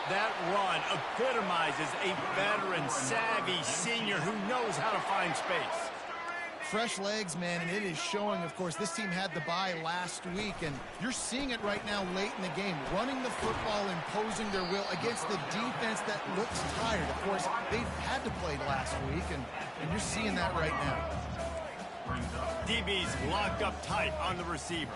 That run epitomizes a veteran, savvy senior who knows how to find space. Fresh legs, man, and it is showing. Of course, this team had the bye last week, and you're seeing it right now late in the game. Running the football, imposing their will against the defense that looks tired. Of course, they've had to play last week, and you're seeing that right now. DB's locked up tight on the receivers.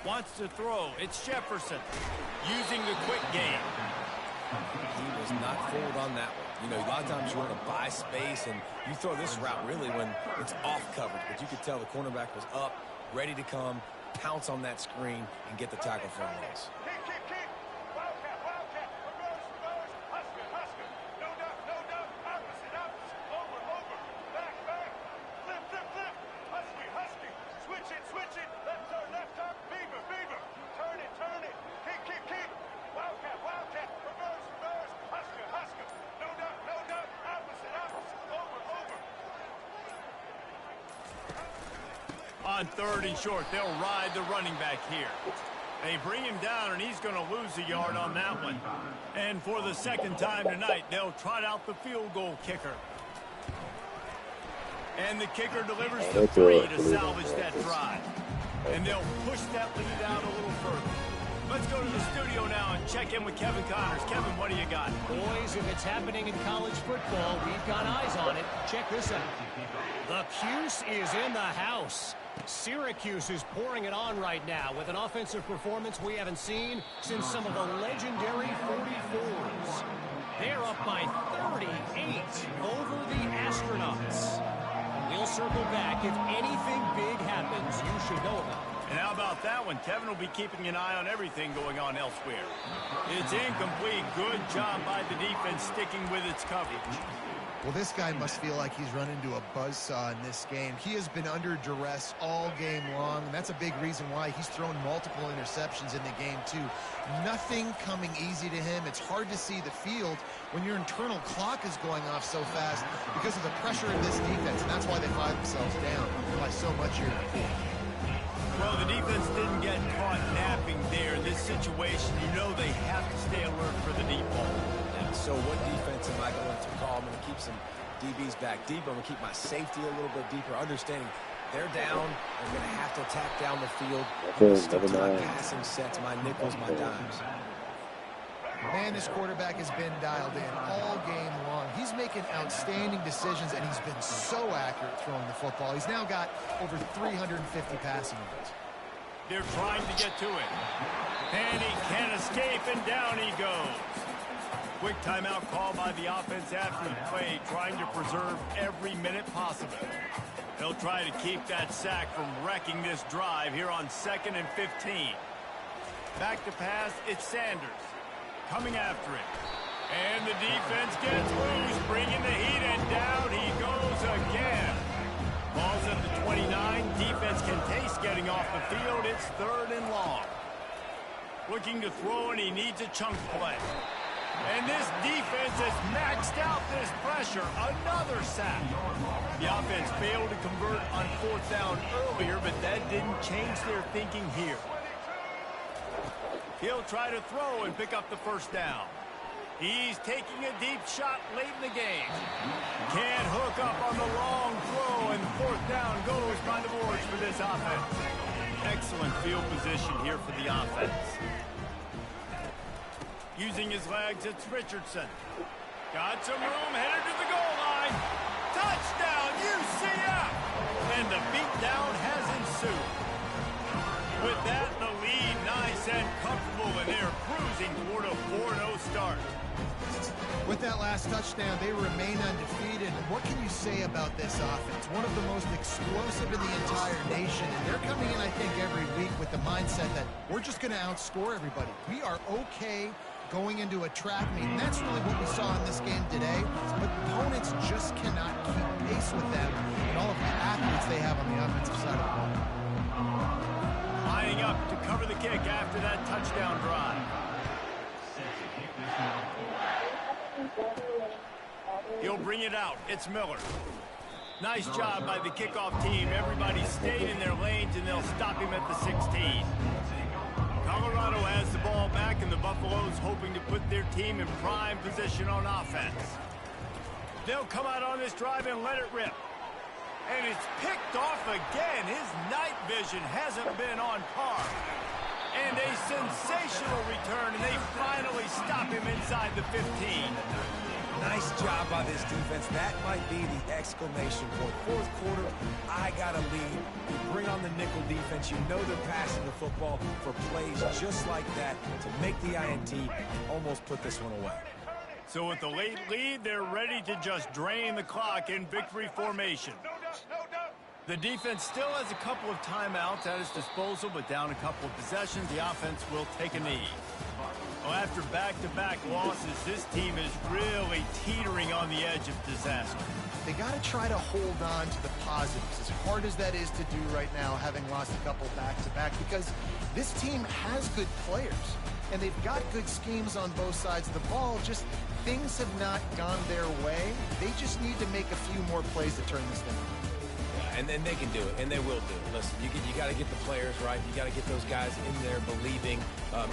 Wants to throw. It's Jefferson using the quick game. He was not fooled on that one. You know, a lot of times you want to buy space, and you throw this route really when it's off coverage. But you could tell the cornerback was up, ready to come, pounce on that screen, and get the tackle for a loss. On third and short, they'll ride the running back here. They bring him down, and he's going to lose a yard on that one. And for the second time tonight, they'll trot out the field goal kicker. And the kicker delivers the 3 to salvage that drive. And they'll push that lead out a little further. Let's go to the studio now and check in with Kevin Connors. Kevin, what do you got? Boys, if it's happening in college football, we've got eyes on it. Check this out. The Cuse is in the house. Syracuse is pouring it on right now with an offensive performance we haven't seen since some of the legendary 44s. They're up by 38 over the Astronauts. We'll circle back. If anything big happens, you should know about it. And how about that one? Kevin will be keeping an eye on everything going on elsewhere. It's incomplete. Good job by the defense sticking with its coverage. Well, this guy must feel like he's run into a buzzsaw in this game. He has been under duress all game long, and that's a big reason why he's thrown multiple interceptions in the game, too. Nothing coming easy to him. It's hard to see the field when your internal clock is going off so fast because of the pressure in this defense, and that's why they find themselves down by so much here. Well, the defense didn't get caught napping there in this situation. You know they have to stay alert for the deep ball. So what defense am I going to call? I'm going to keep some DBs back deep. I'm going to keep my safety a little bit deeper, understanding they're down. I'm going to have to attack down the field. Stick to my passing sets, my nickels, my dimes. Man, this quarterback has been dialed in all game long. He's making outstanding decisions, and he's been so accurate throwing the football. He's now got over 350 passing yards. They're trying to get to it. And he can't escape, and down he goes. Quick timeout call by the offense after the play, trying to preserve every minute possible. They'll try to keep that sack from wrecking this drive here on 2nd and 15. Back to pass, it's Sanders. Coming after it. And the defense gets loose, bringing the heat, and down he goes again. Ball's at the 29. Defense can taste getting off the field. It's 3rd and long. Looking to throw, and he needs a chunk play. And this defense has maxed out this pressure. Another sack. The offense failed to convert on 4th down earlier, but that didn't change their thinking here. He'll try to throw and pick up the 1st down. He's taking a deep shot late in the game. Can't hook up on the long throw, and 4th down goes by the boards for this offense. Excellent field position here for the offense. Using his legs, it's Richardson. Got some room, headed to the goal line. Touchdown, UCF! And the beatdown has ensued. With that, the lead nice and comfortable, and they're cruising toward a 4-0 start. With that last touchdown, they remain undefeated. And what can you say about this offense? One of the most explosive in the entire nation. And they're coming in, I think, every week with the mindset that we're just going to outscore everybody. We are okay going into a track meet. And that's really what we saw in this game today. But opponents just cannot keep pace with them and all of the athletes they have on the offensive side of the ball. Lining up to cover the kick after that touchdown drive. He'll bring it out. It's Miller. Nice job by the kickoff team. Everybody stayed in their lanes, and they'll stop him at the 16. Colorado has the ball back, and the Buffaloes hoping to put their team in prime position on offense. They'll come out on this drive and let it rip. And it's picked off again. His night vision hasn't been on par. And a sensational return, and they finally stop him inside the 15. Nice job by this defense. That might be the exclamation point. 4th quarter, I got a lead. You bring on the nickel defense. You know they're passing the football for plays just like that to make the INT and almost put this one away. So with the late lead, they're ready to just drain the clock in victory formation. The defense still has a couple of timeouts at its disposal, but down a couple of possessions, the offense will take a knee. Well, after back-to-back losses, this team is really teetering on the edge of disaster. They got to try to hold on to the positives, as hard as that is to do right now, having lost a couple back-to-back, because this team has good players, and they've got good schemes on both sides of the ball. Just things have not gone their way. They just need to make a few more plays to turn this thing around. And then they can do it, and they will do it. Listen, you got to get the players right. You got to get those guys in there believing.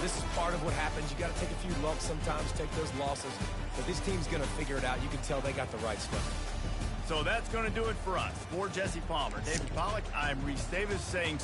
This is part of what happens. You got to take a few lumps sometimes, take those losses. But this team's going to figure it out. You can tell they got the right stuff. So that's going to do it for us. For Jesse Palmer, David Pollack, I'm Reese Davis saying...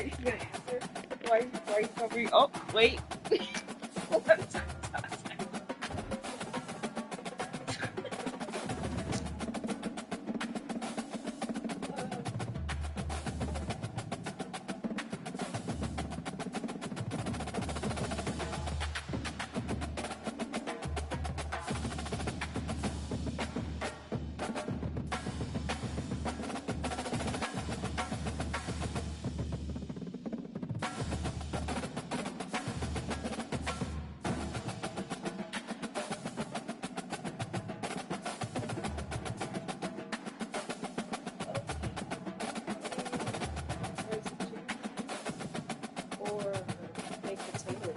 you gonna answer? Why are you covering? Oh, wait. Or make potato.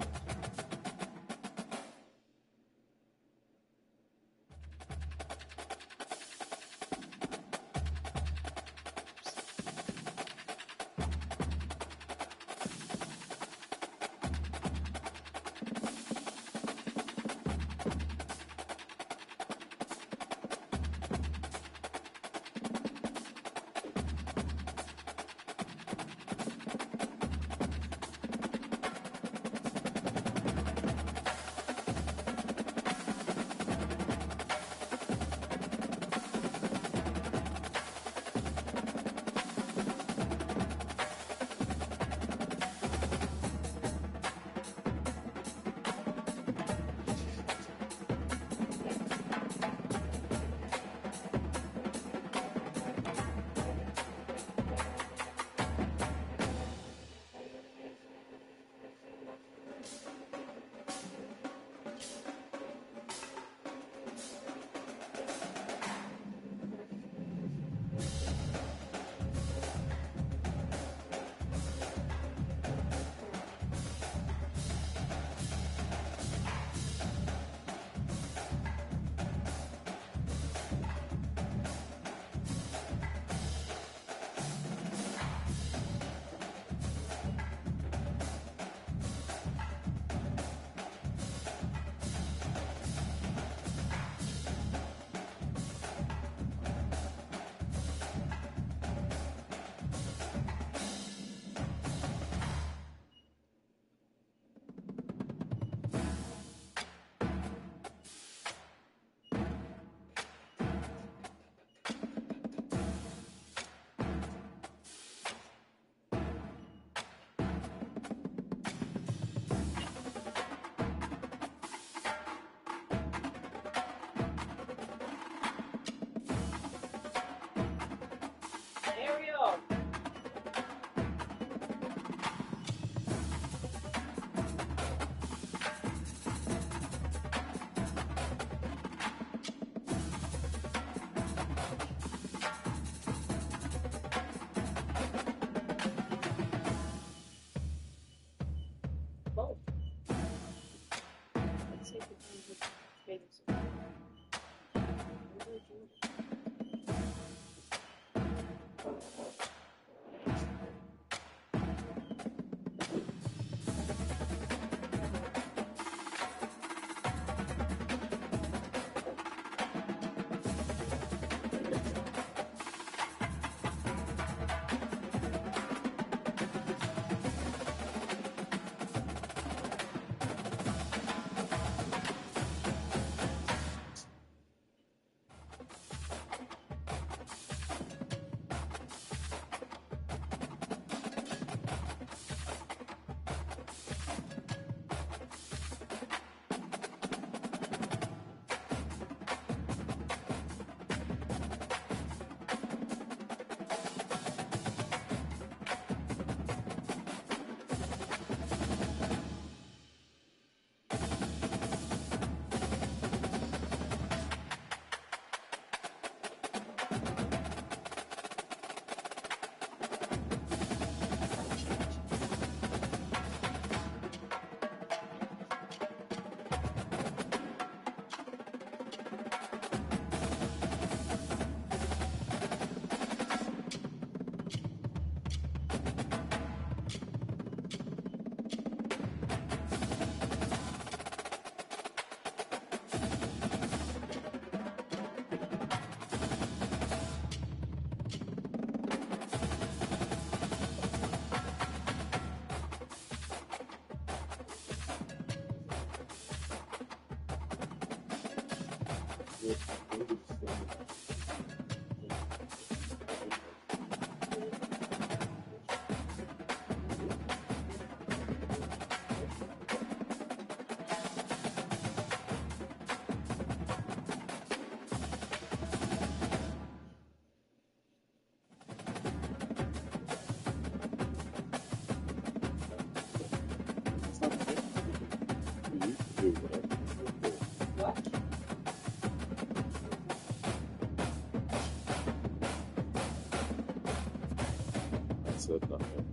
Ariel! Both. Let's see if we can get potatoes. Where did you- What? I said nothing.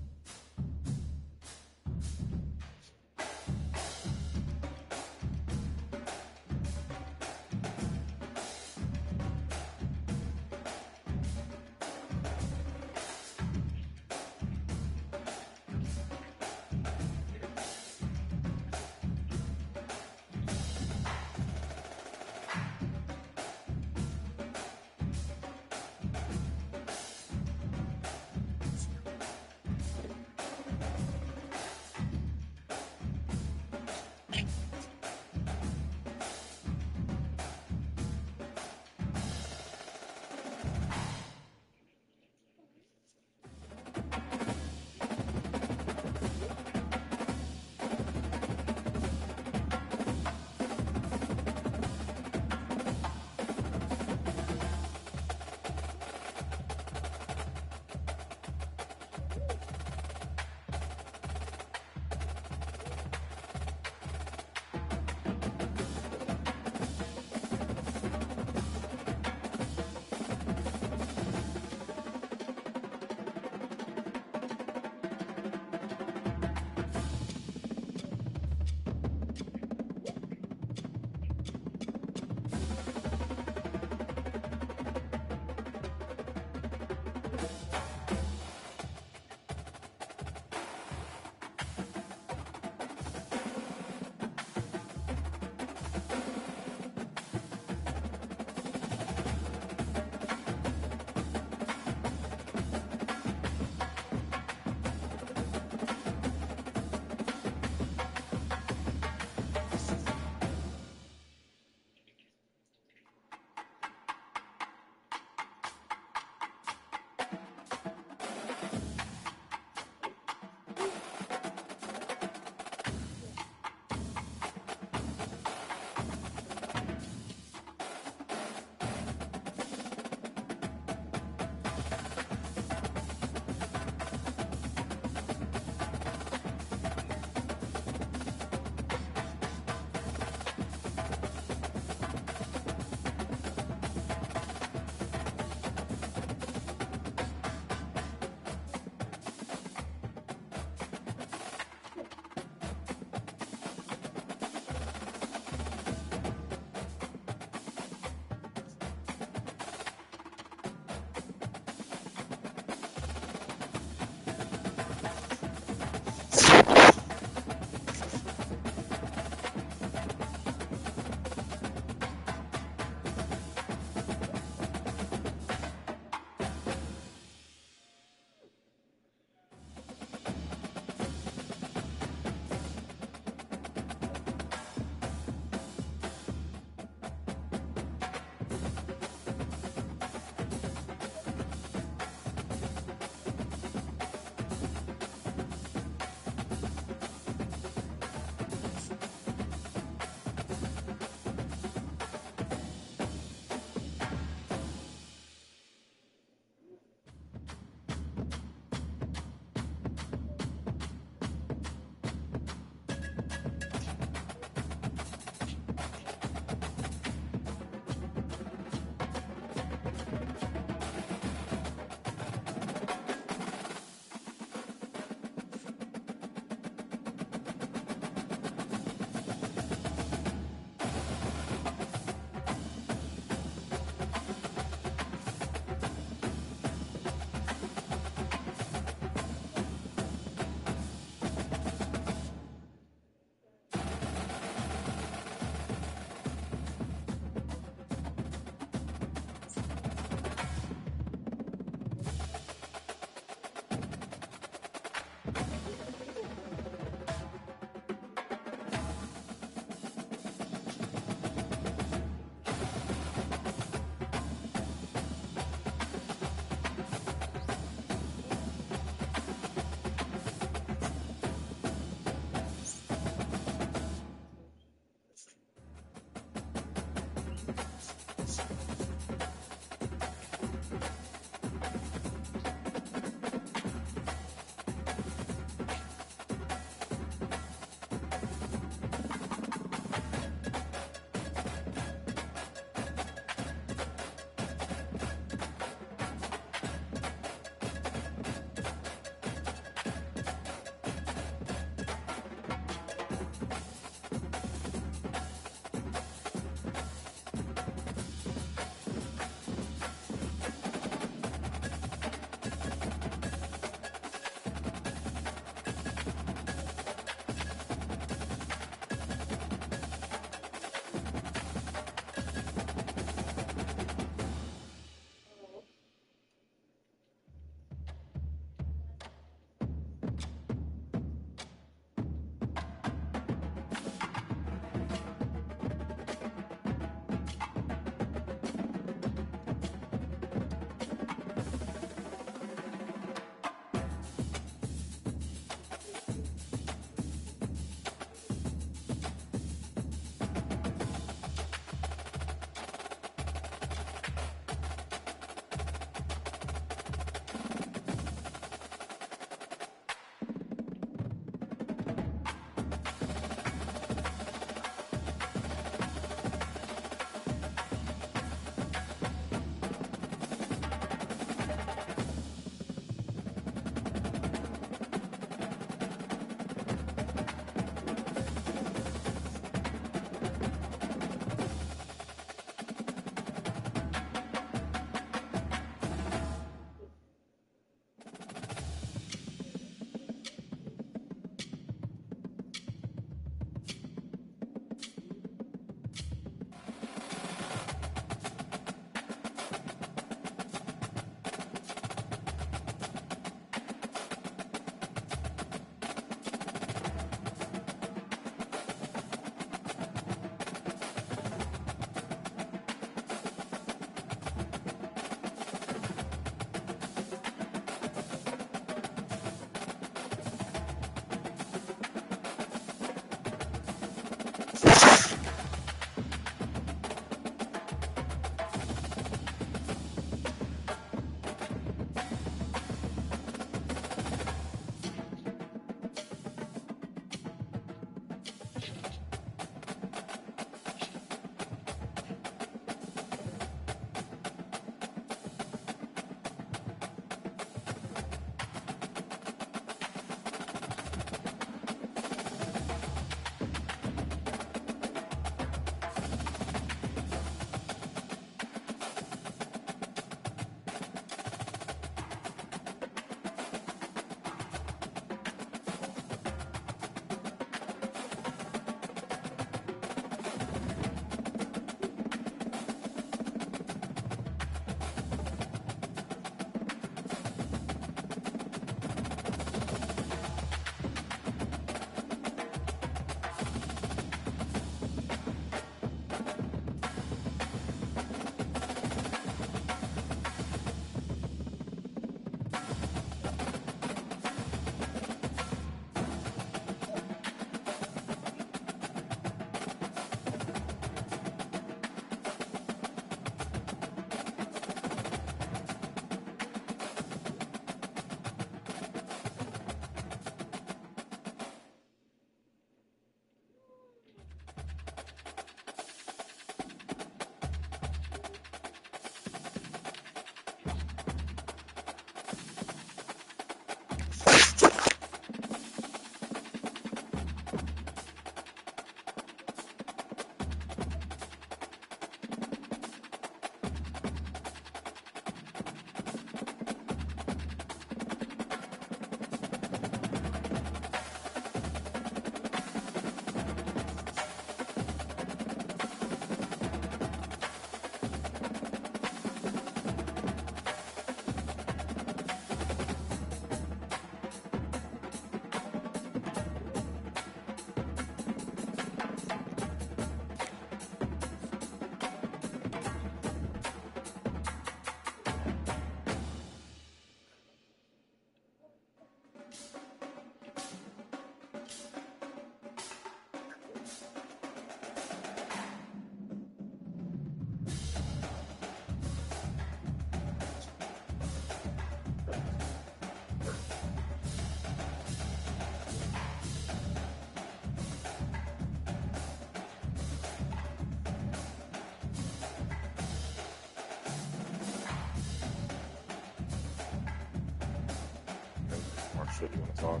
if you want to talk.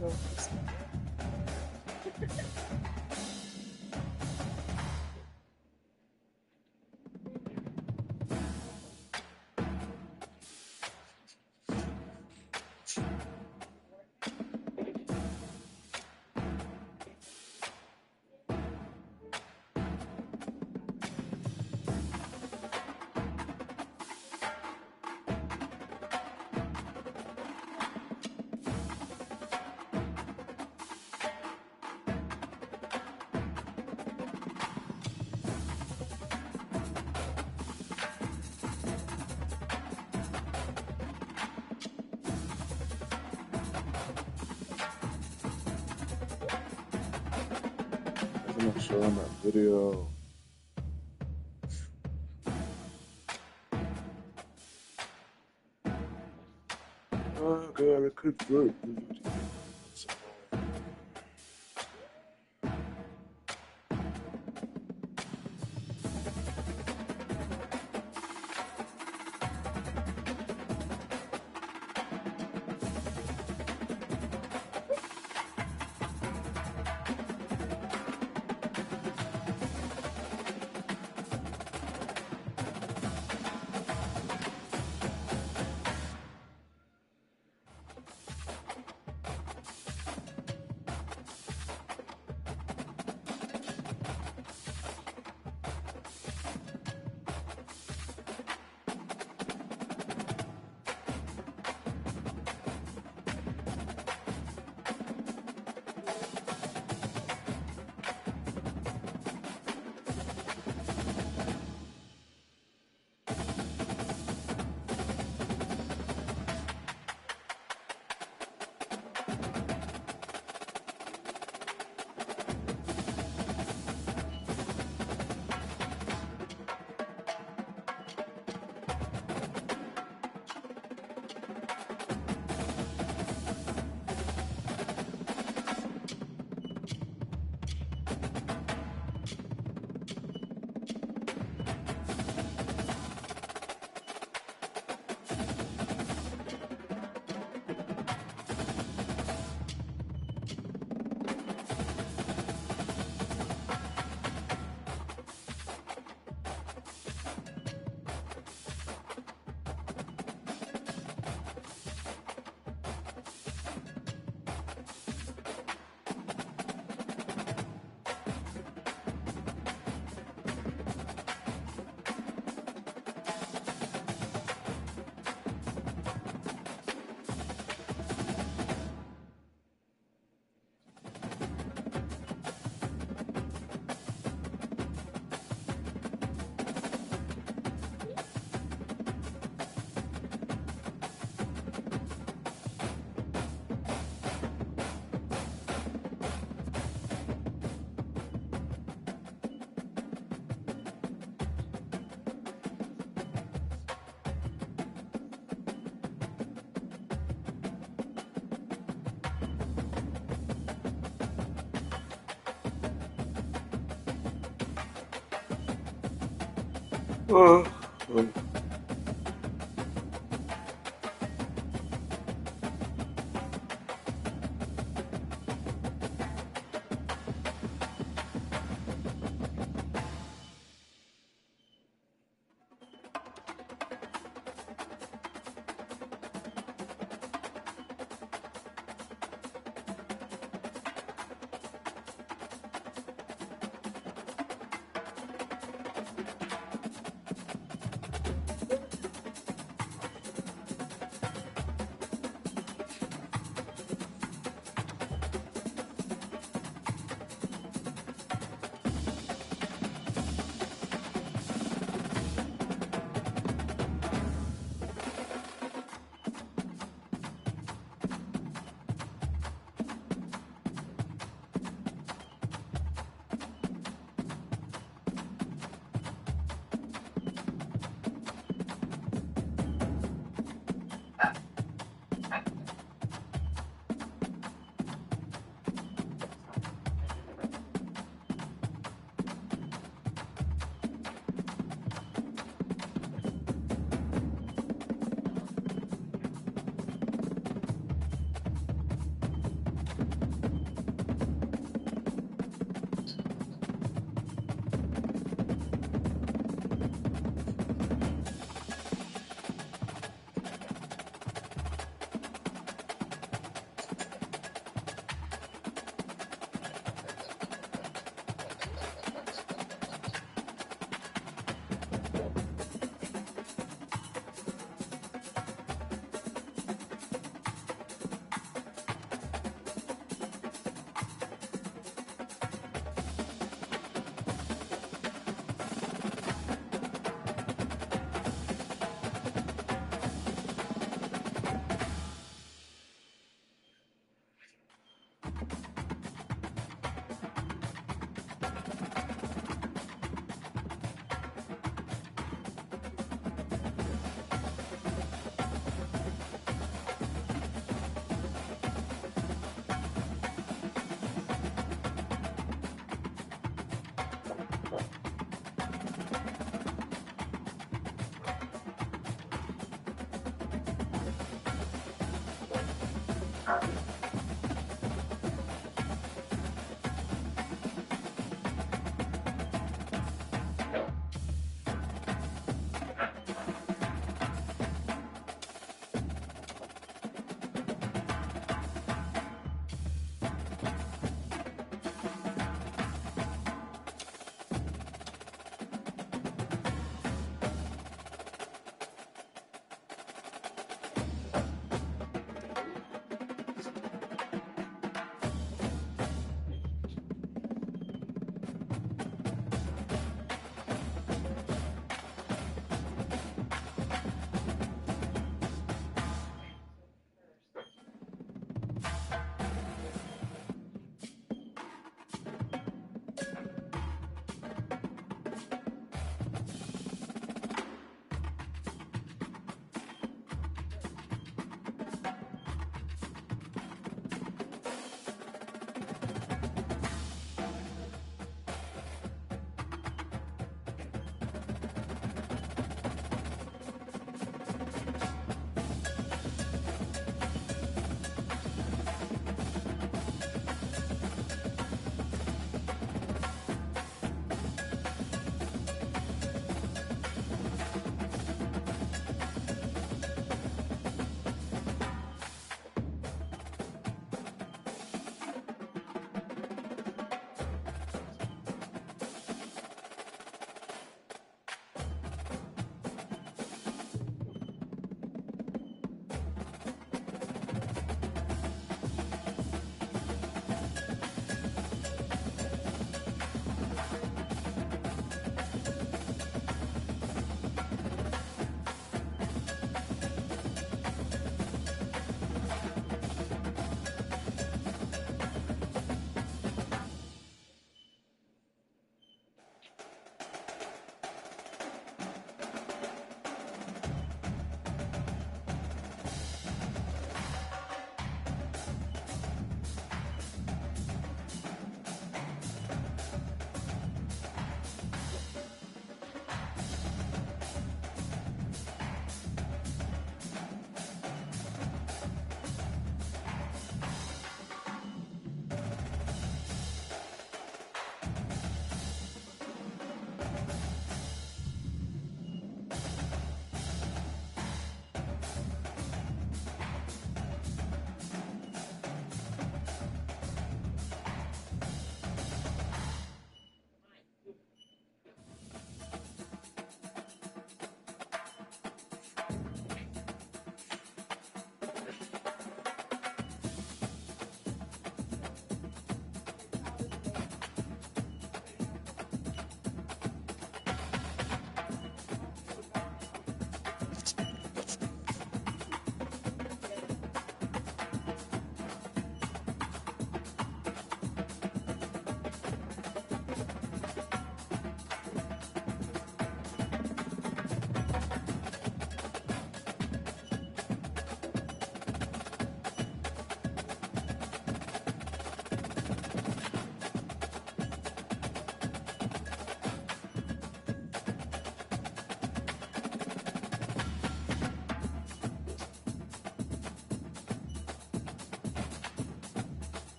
No, I'm not sure on that video. Okay, I could work. Um,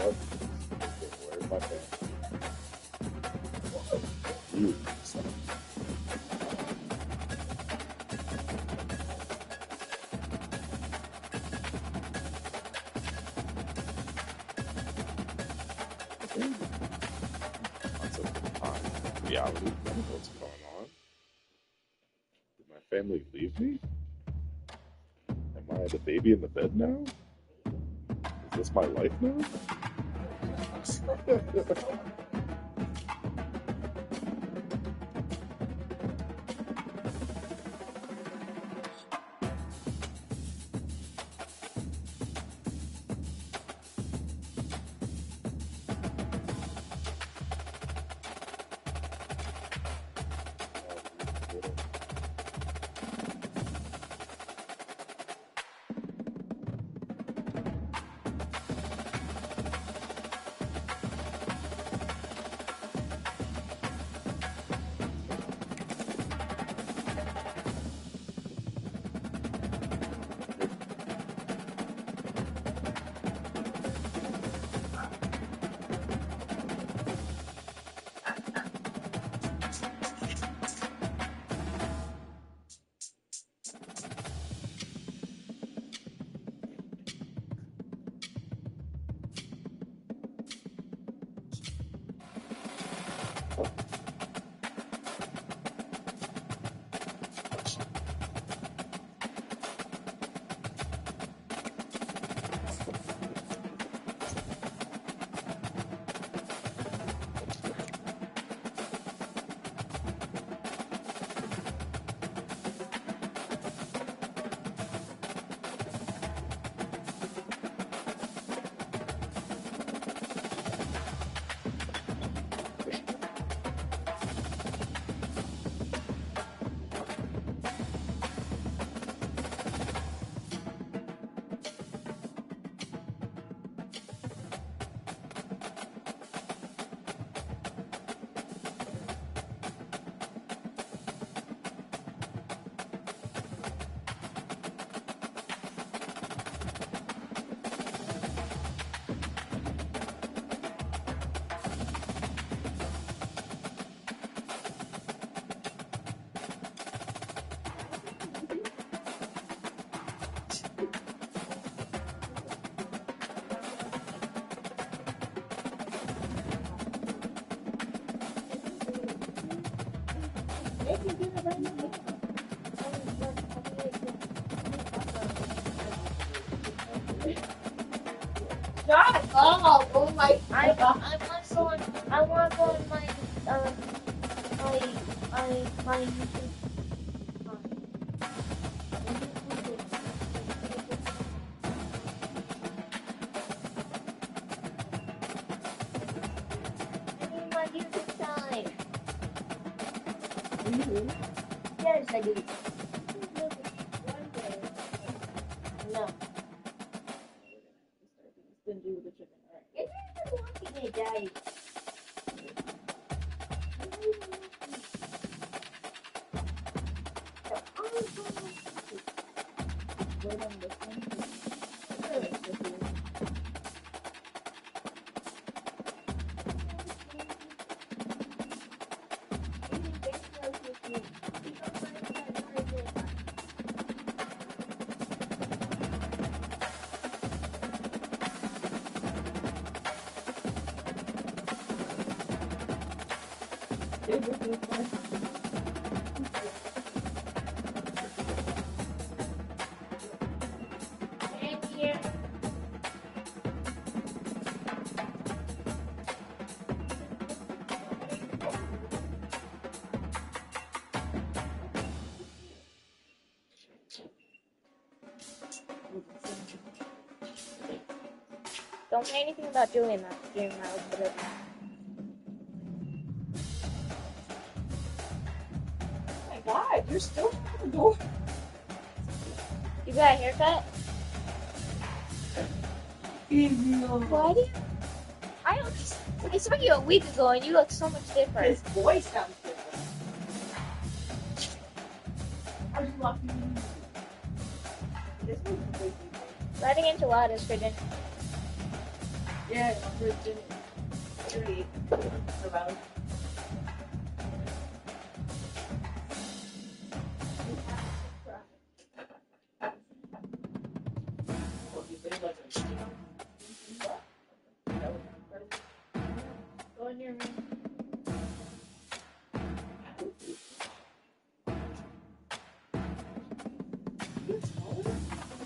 what? Where's my family? You, son. That's a reality. What's going on? Did my family leave me? Am I the baby in the bed now? Is this my life now? Shut up! Oh my! I want to go on my YouTube. My YouTube time. Yes, I do. No. Stingy with the chicken. All right. It's not watching it, Daddy. Wait on this one. Don't say anything about doing that. But Oh my God, you're still at the door. you got a haircut? Why do you? I saw you a week ago and you look so much different. His voice sounds different. Are you lucky? This one's crazy. Riding enchiladas, Pigeon. Yeah, Virginia. Really around. Go in your room.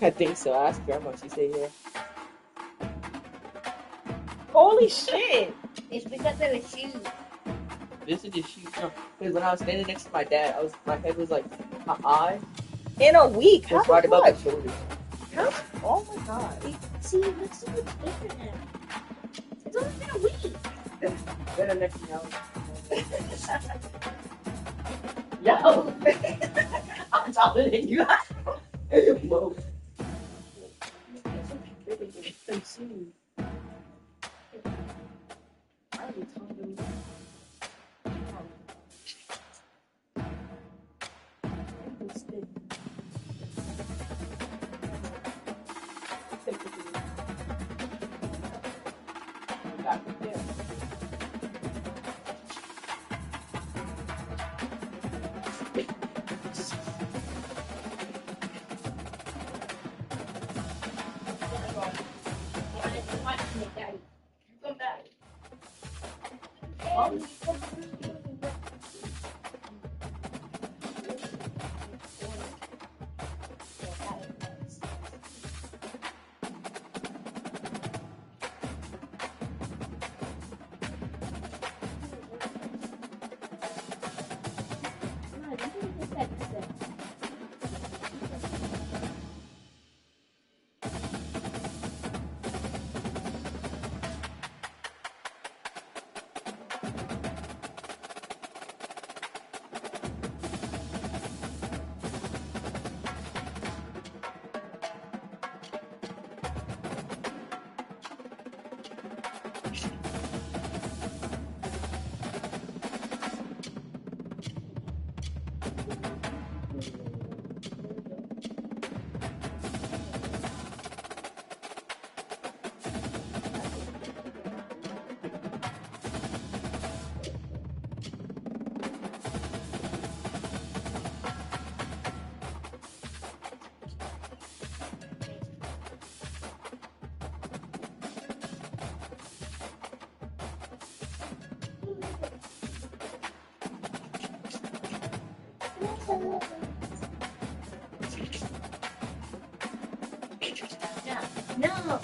I think so. Ask her how much she say here. Holy shit! It's because of the shoes. This is just shoes. Because when I was standing next to my dad, my head was like my eye. In a week, was right above my shoulders. How? Oh my god! See, it looks so much different now. It's only been a week. Better next to Yo! I'm taller than you. Whoa. No. No.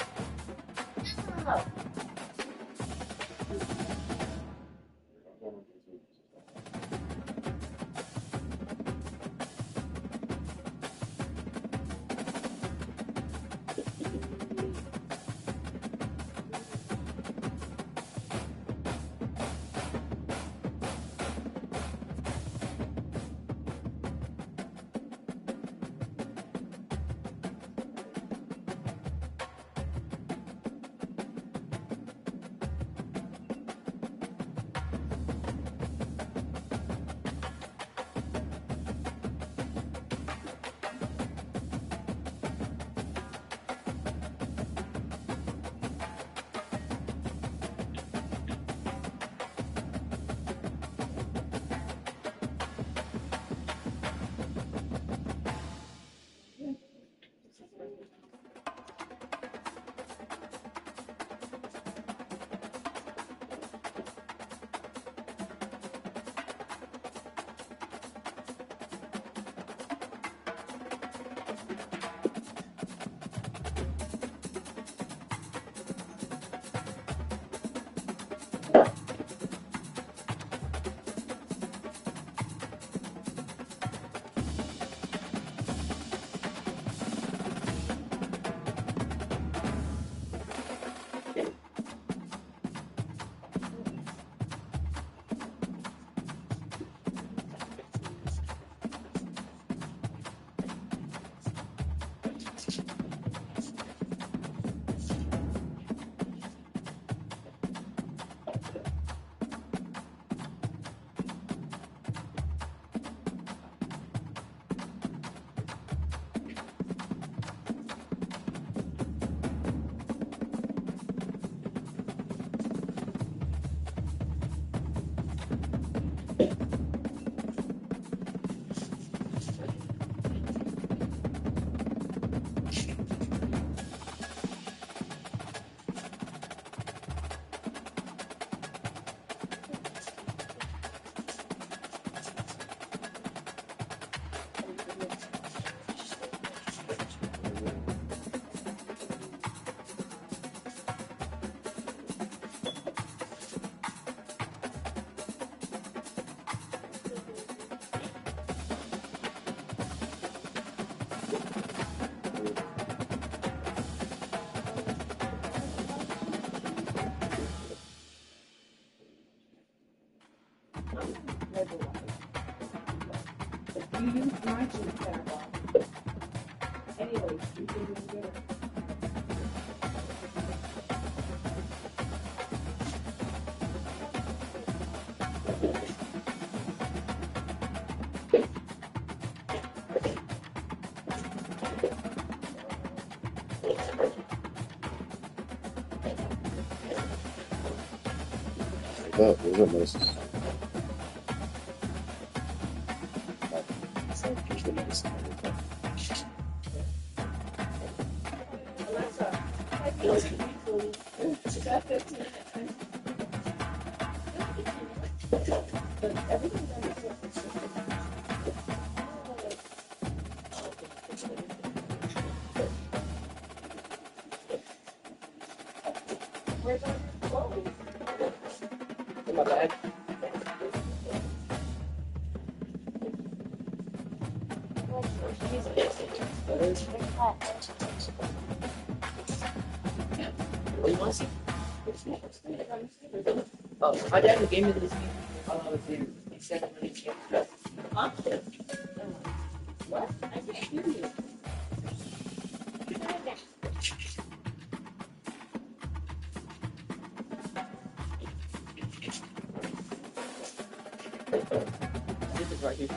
use my cheap camera. Anyways, you can do good. That was a nice. Here's the nice. Alexa, I feel it's got 15 minutes. But everything's on the surface. Where's all your clothes? In my bag. What do you want to see? Oh, my dad gave me this he said it when he came. Huh? What? I can't hear you. This is right here.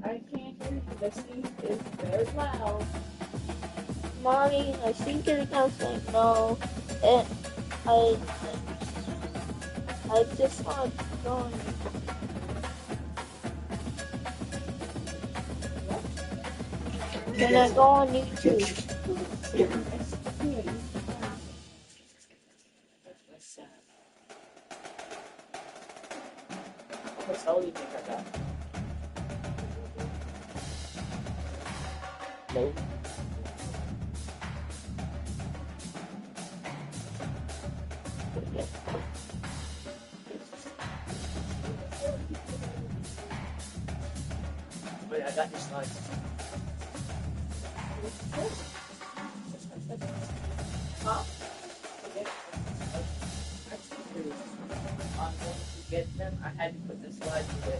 I can't hear you. The sink is very loud. Mommy, I think it counts like no. And I just want going. Can I go on YouTube? How much hell do you think I got? No. Wait, I got your slides. Huh? On going to get them, I had to put the slides away.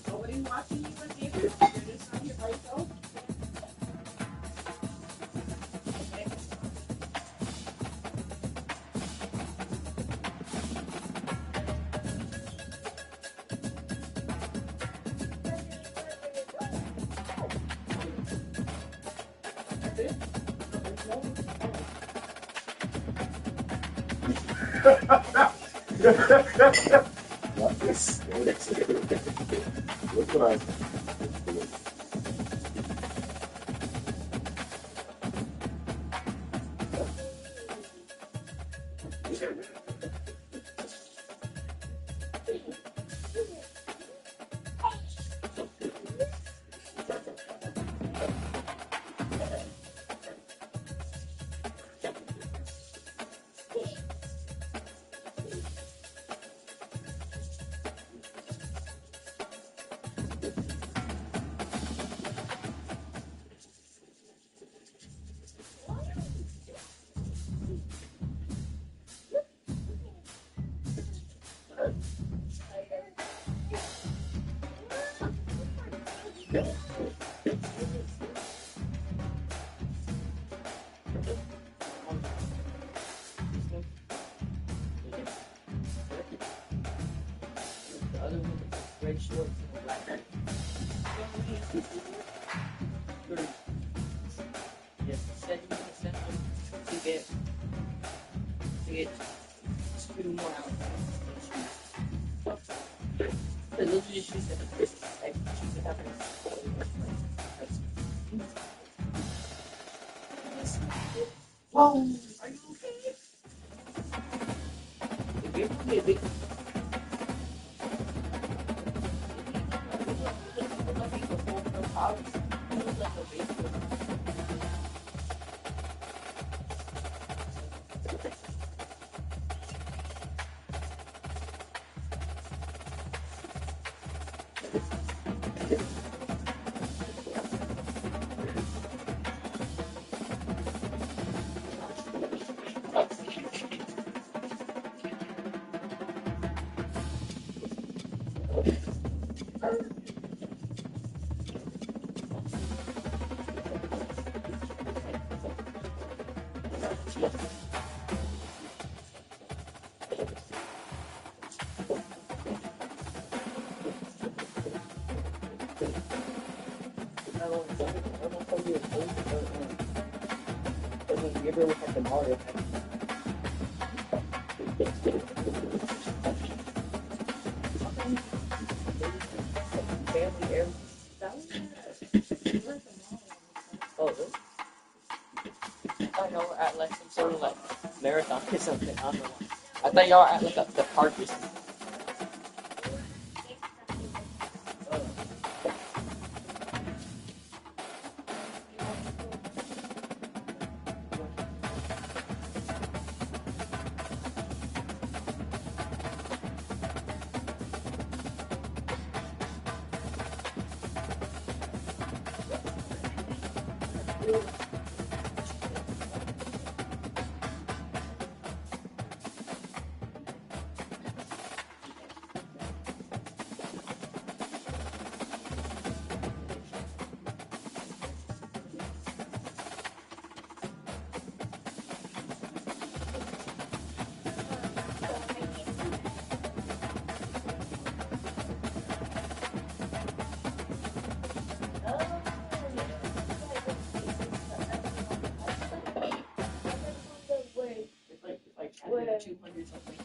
Nobody watching you with you? You're just on your right though? Not this. Look what I. The other one is red shorts and black. Yes, said you want to send them to get 2 more out. Because those are just shoes that have whoa, are you okay? If you're going to be a big you ever look at the Mario family air. Oh, really? I thought y'all were at like some sort of like marathon or something. I don't know. I thought y'all were at like the park or something. It's like 200 something.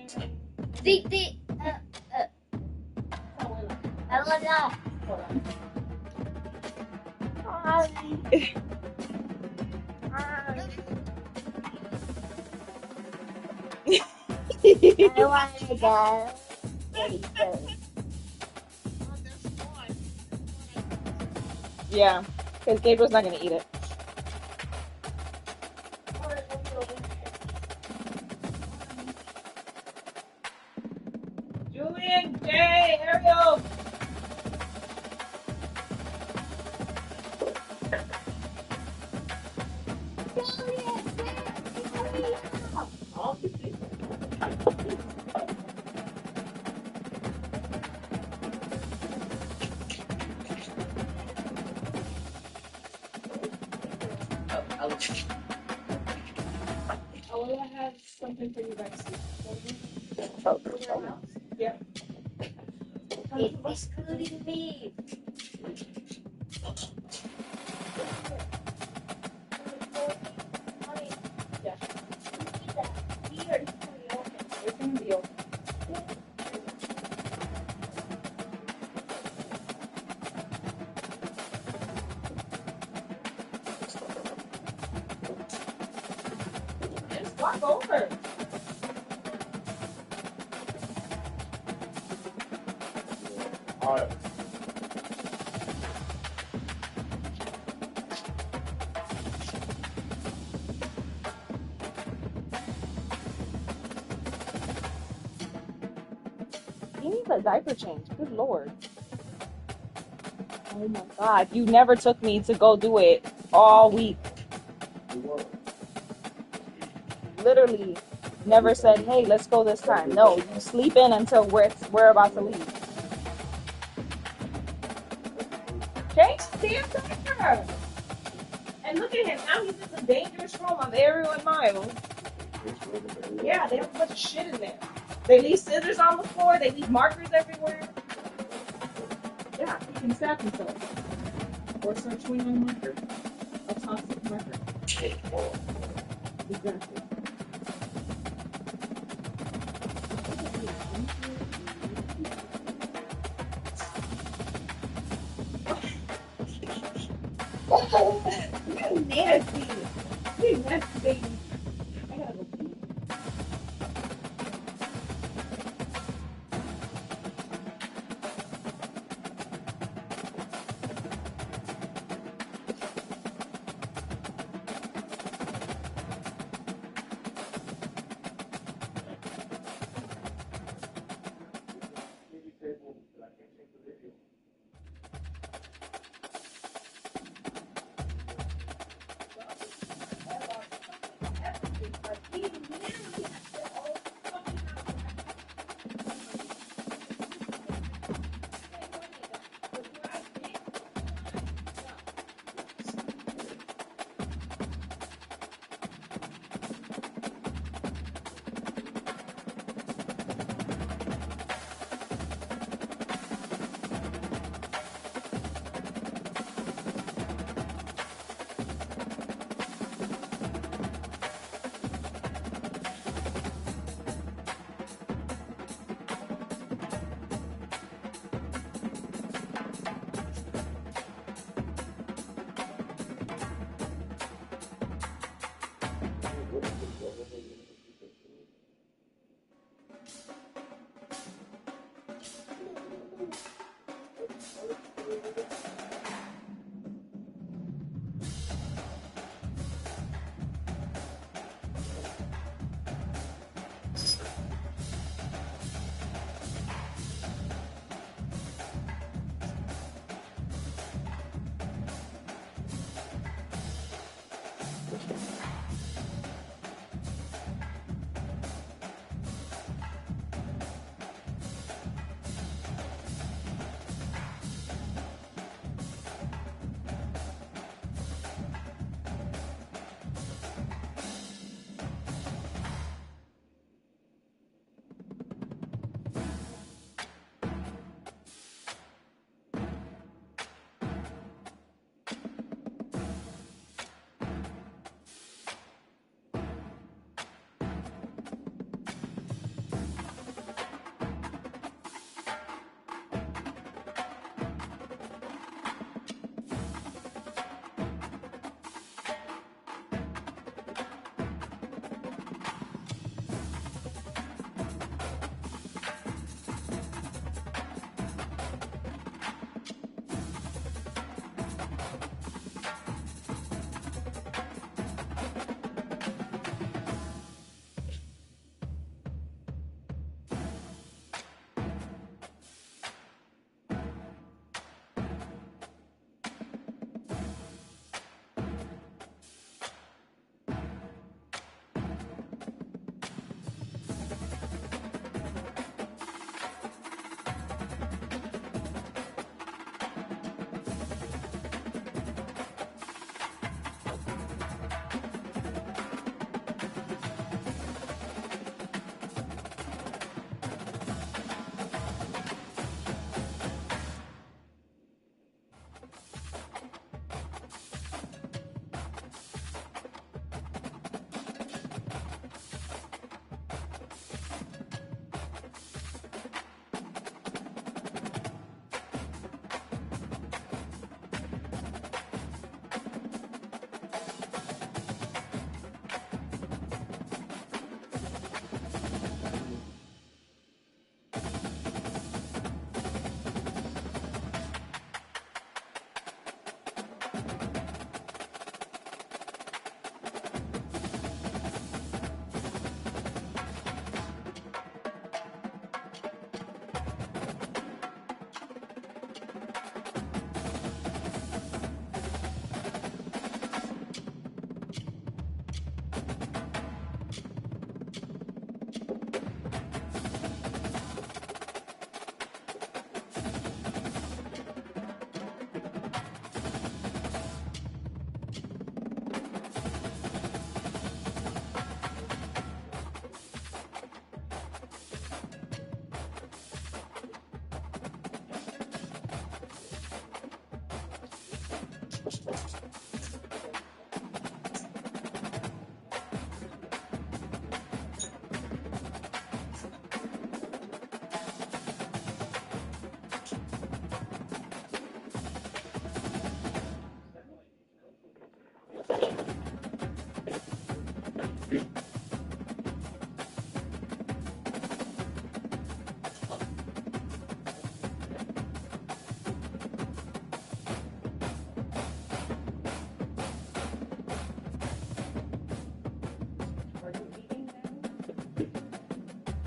I want to go. Yeah, because Gabriel's not gonna eat it. Julian, Jay, Ariel. Oh, will I have something for you guys? Yeah. It's excluding me. It's gonna be open. Just walk over. Alright. He needs a diaper change. Good lord. Oh my god. You never took me to go do it all week. Literally never said, hey, let's go this time. No, you sleep in until we're about to leave. Change the damn diaper. And look at him. Now he's in the dangerous room of Ariel and Miles. Yeah, they have a bunch of shit in there. They leave scissors on the floor. They leave markers everywhere. Yeah, he can stab himself. Or start chewing on a marker. A toxic marker. Exactly. You nasty. You nasty baby. I gotta go pee.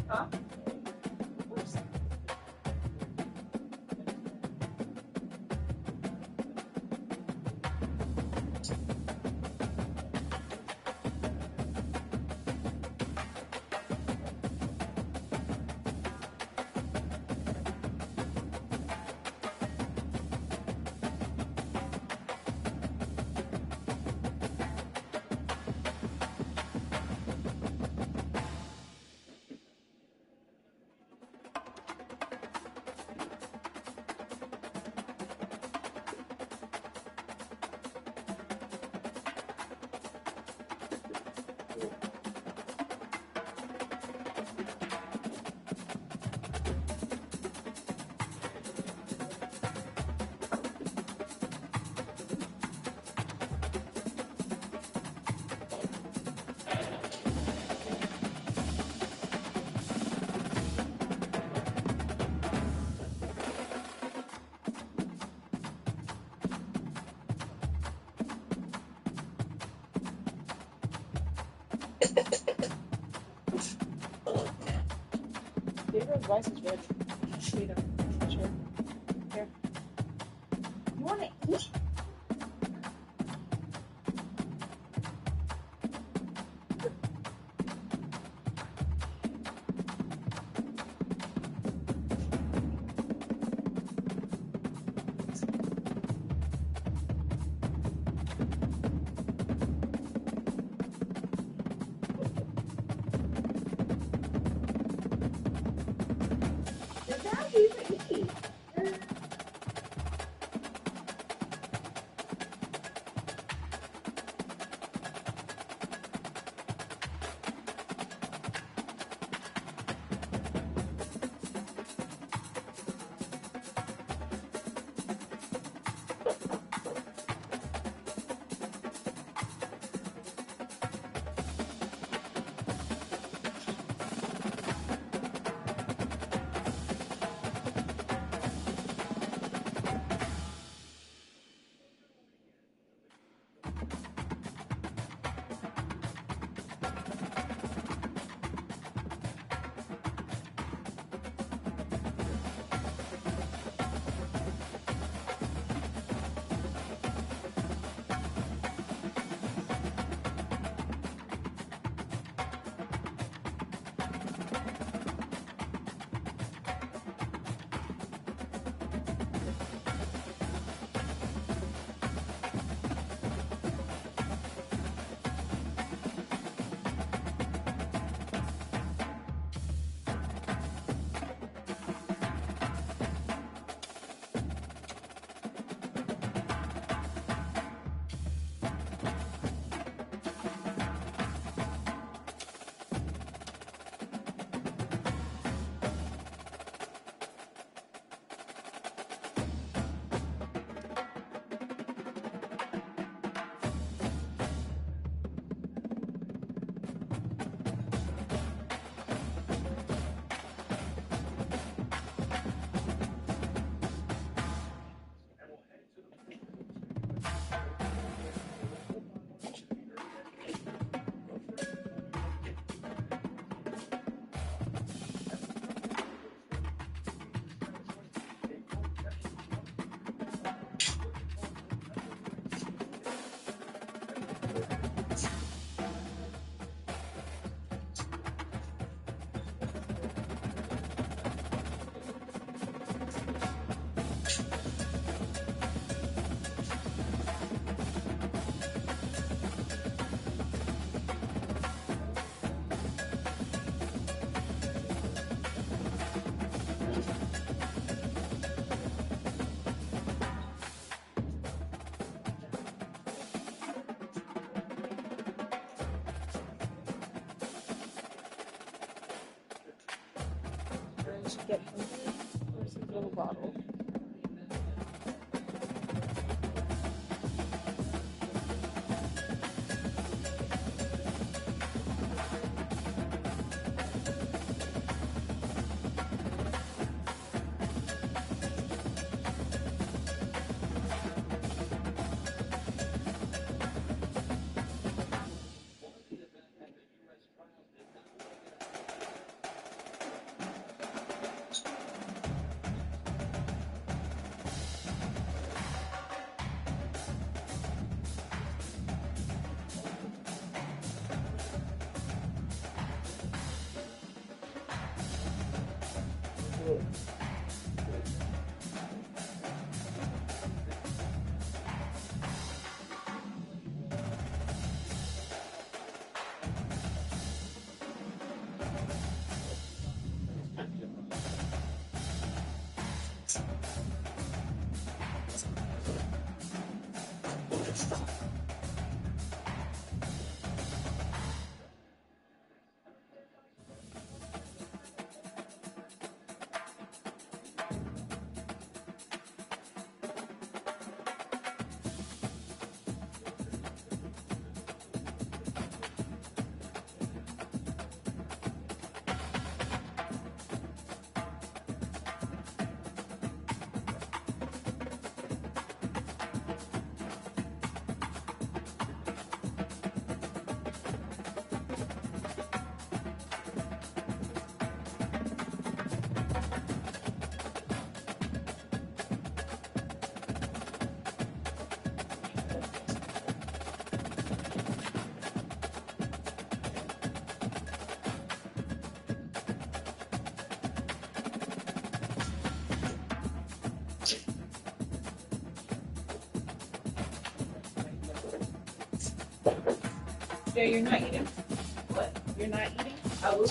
Huh? Of course. Your advice is ready. Sweeter. Sure. Here. You want to eat? There's value to eat. Get where's the little bottle? Yeah, you're not eating? What? You're not eating? I will.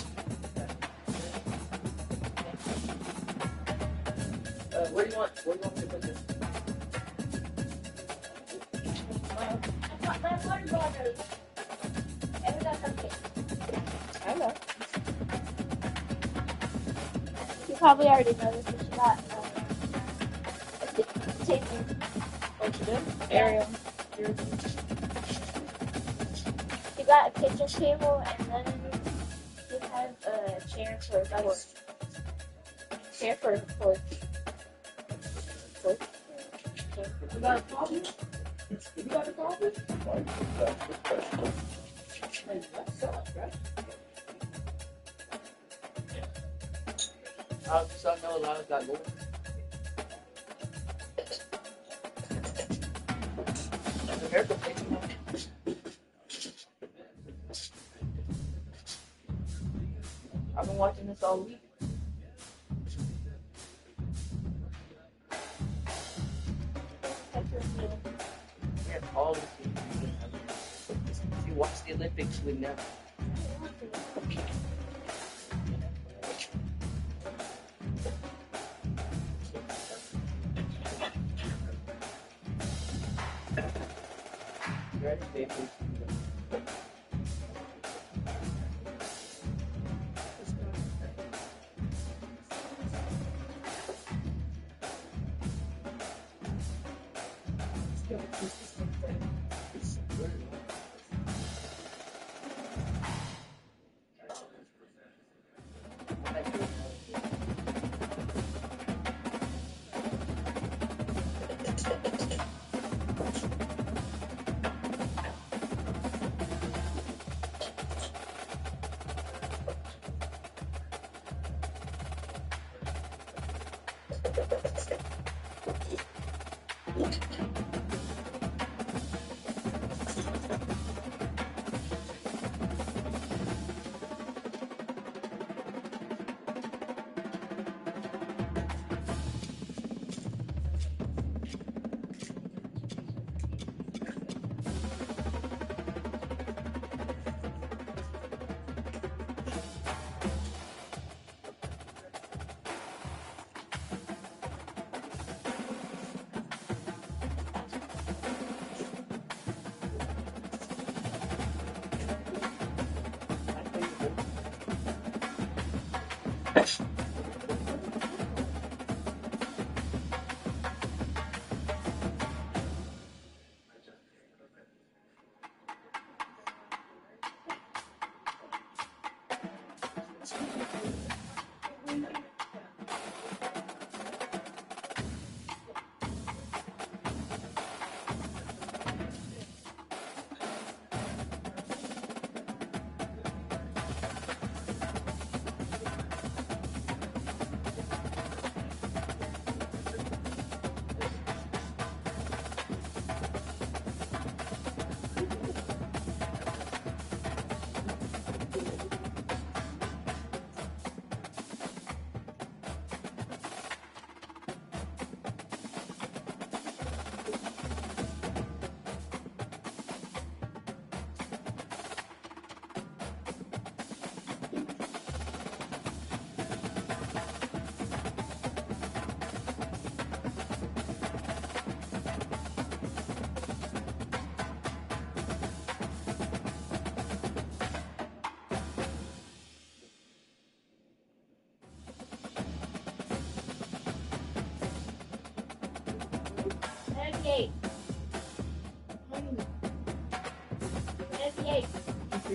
Where do you want me to put this? My water bottle. And we got something. Hello. You probably already know this, but she got a table. What you did? Ariel. You got a kitchen table, and then you have a chair for a porch. Chair for a porch. Porch? You got a coffee? You got a coffee? That sucks, right? So I know a lot of got more. I've been watching this all week. Yeah, all the teams. If you watch the Olympics, we know. Ready, David?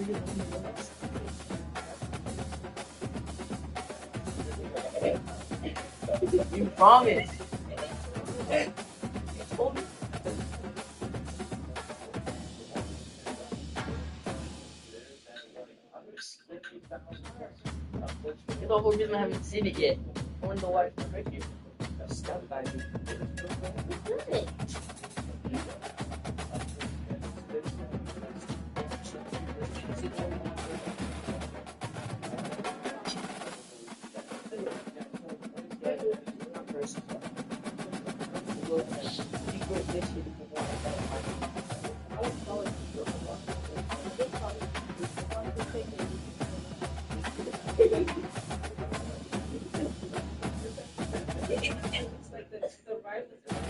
You promised. I told you. The whole reason I haven't seen it yet. I want to watch it right here. That's stuff by me.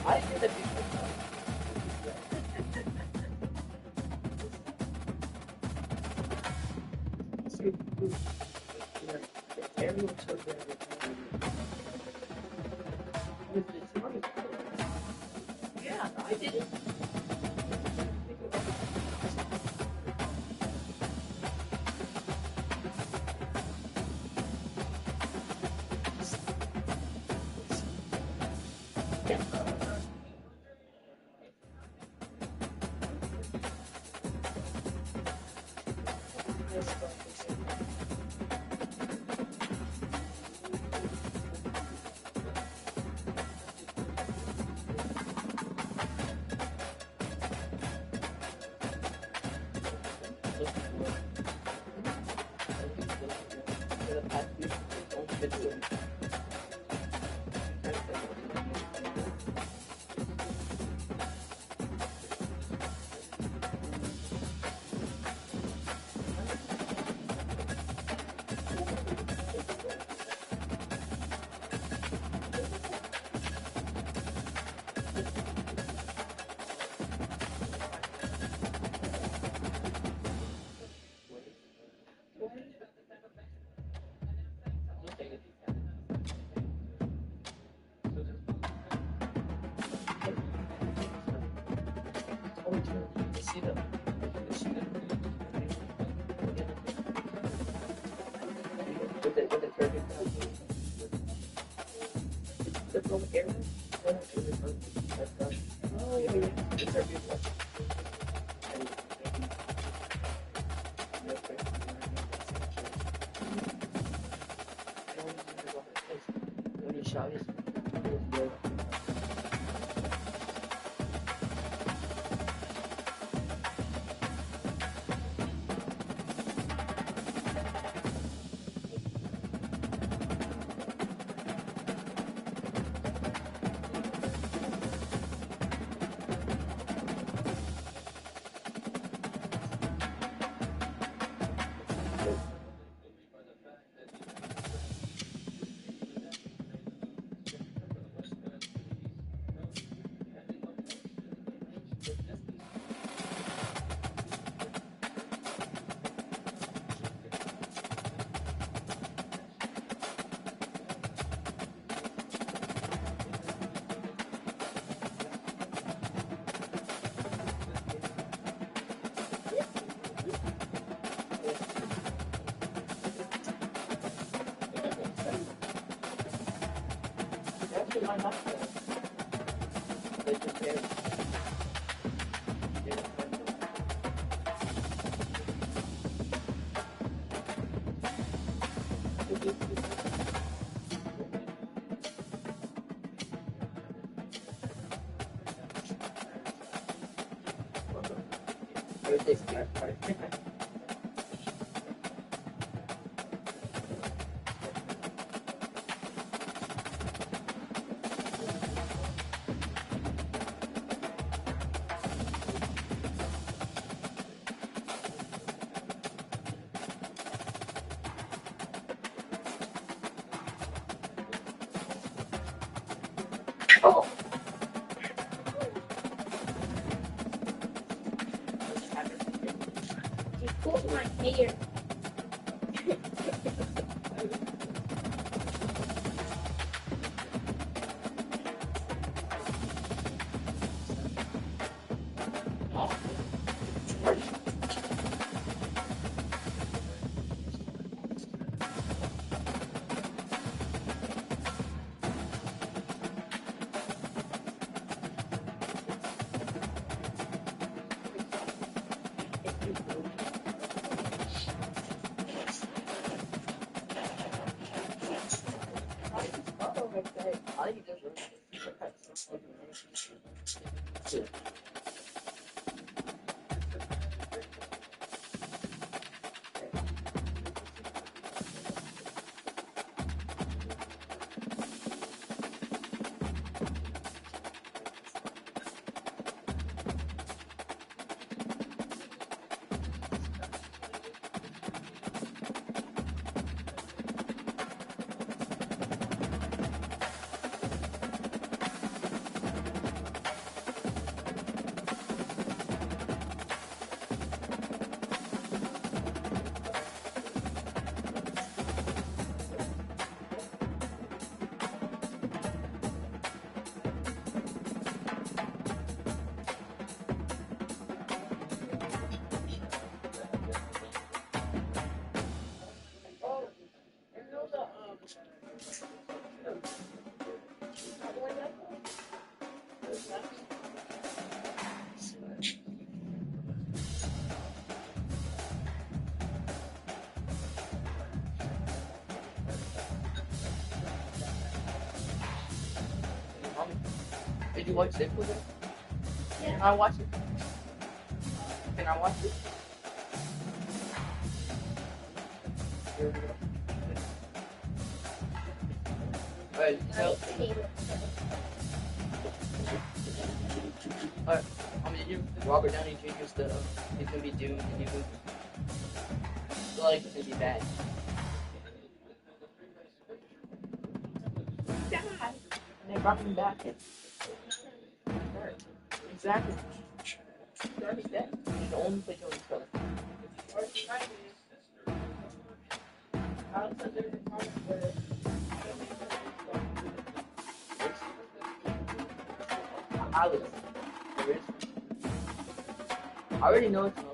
I did that before. Everyone took that. Yeah, I did it. I think he does run. Did you watch it with it? Yeah. Can I watch it? Can I watch it? Alright, so. Alright, Robert Downey Jr. stuff. He's gonna be Doom in the new movie. I feel like it's gonna be bad. And they brought him back. Exactly. He's already dead. He's the only play Tony Stark. Alice. There is. I already know it's not.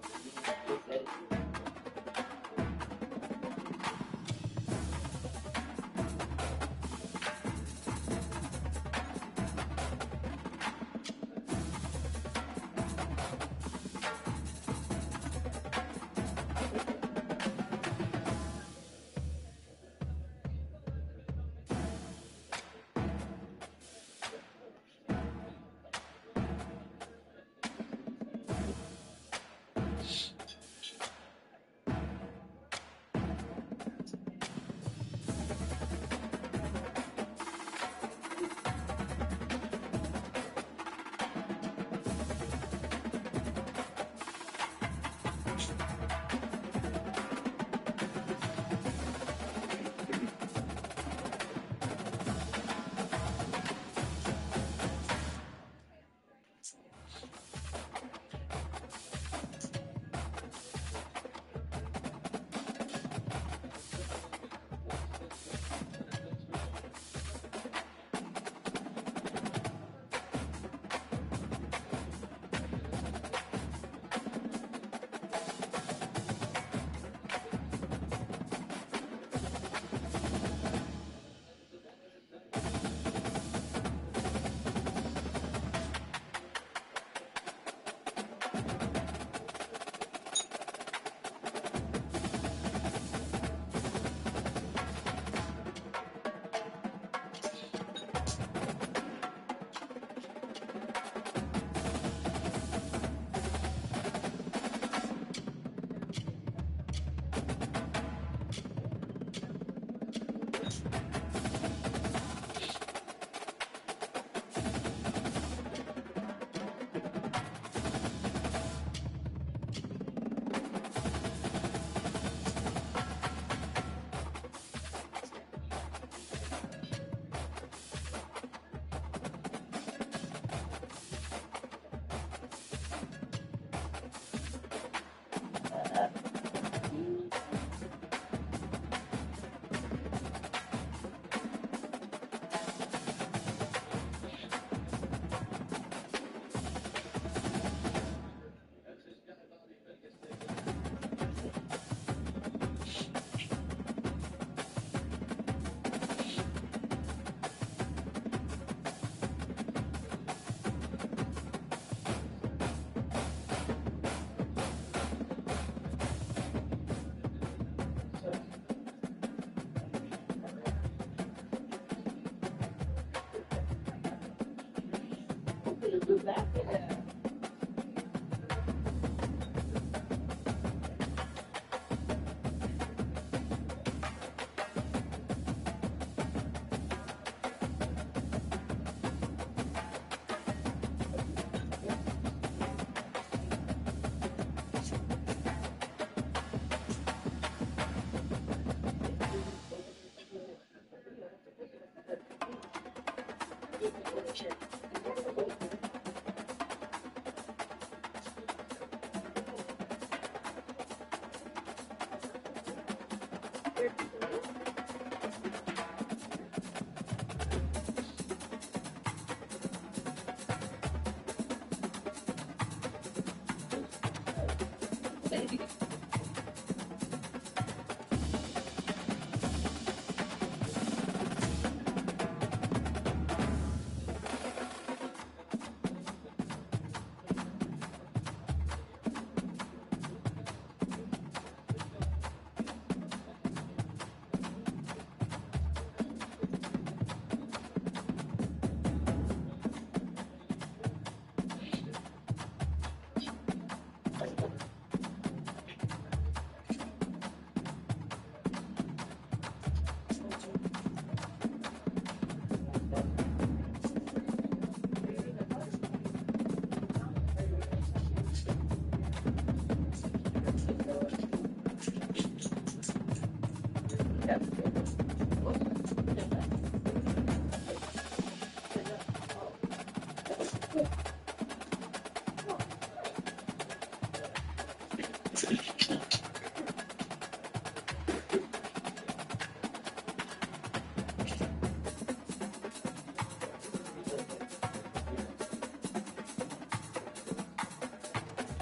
after that.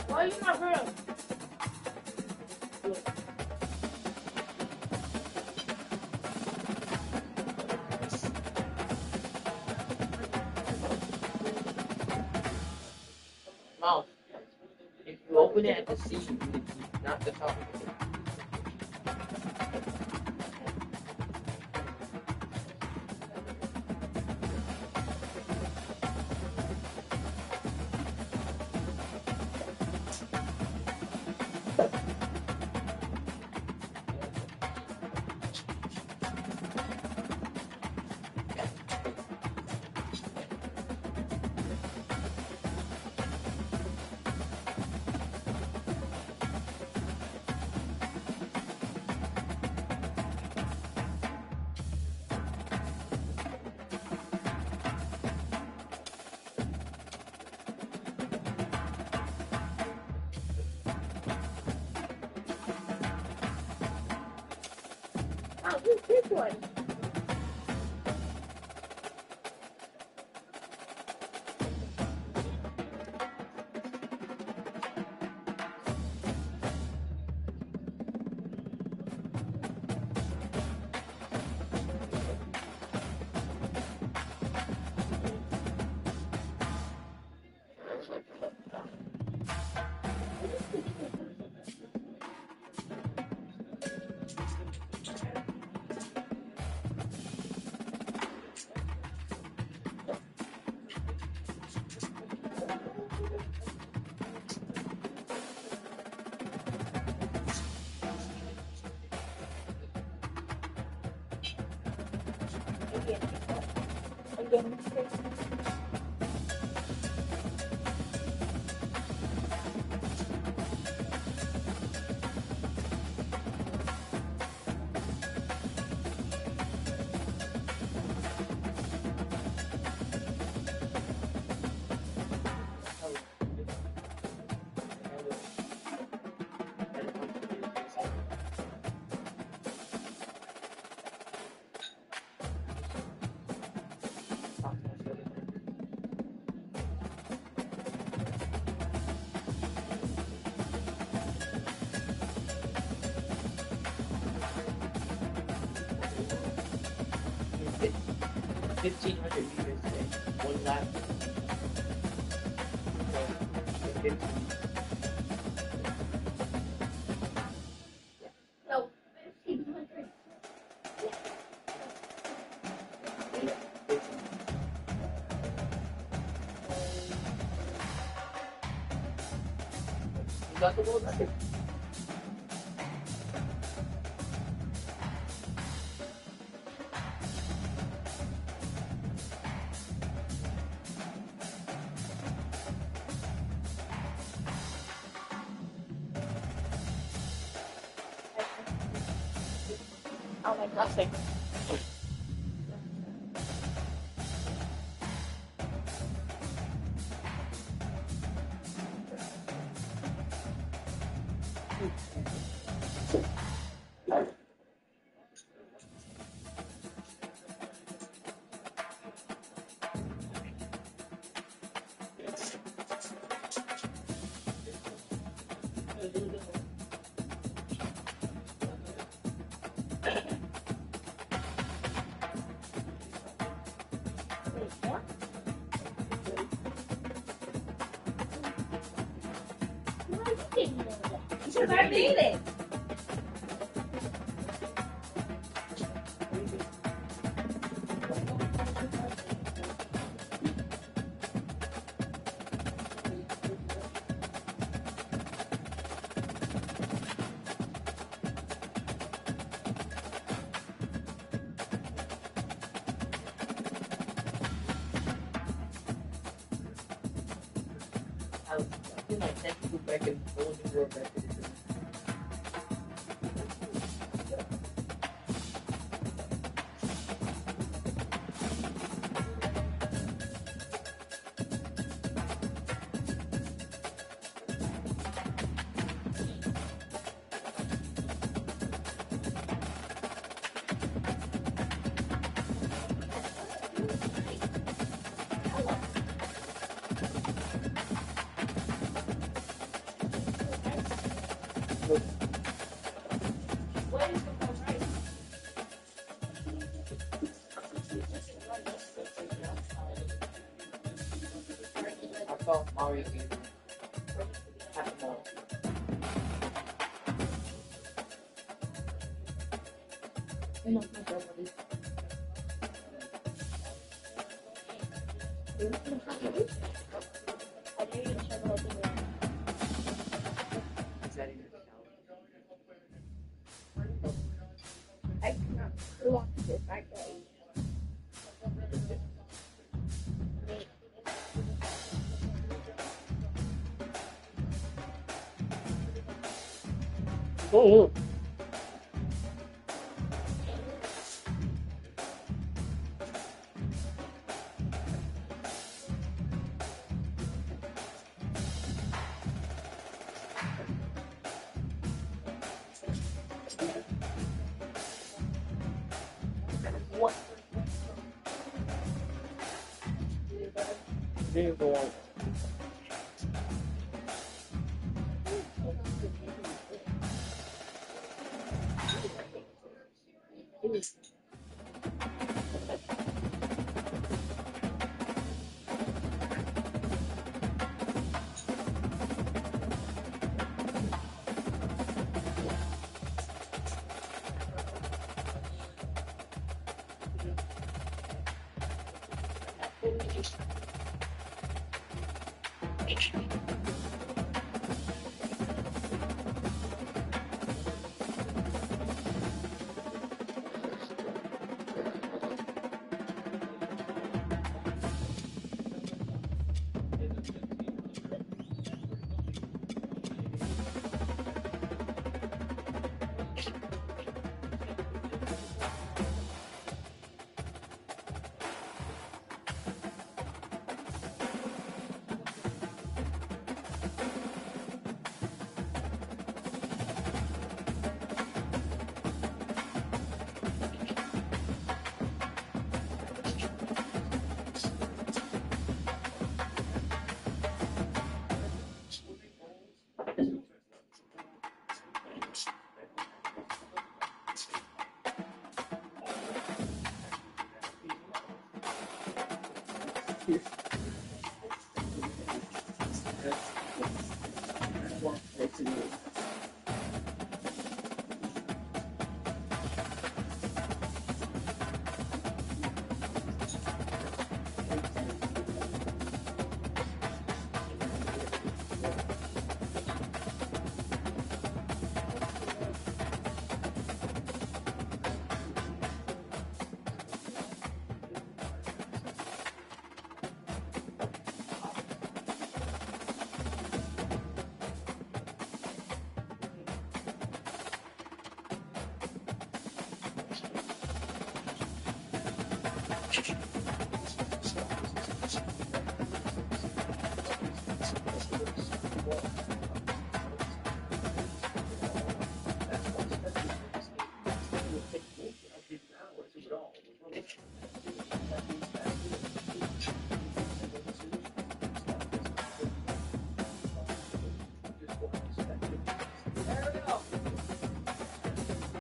Why are you not real? Mom, if you open it at the C, not the top. Oh, who's this one? Again. It's 1,500 meters today. One lap. So, 15. No, 1,500. You got the world record. Oh my nothing. Because I made it. I feel like technical record, golden world record. I saw Mario game. Half them all. Is that in your account? I cannot lock this back there. Oh, What? here's the one. pick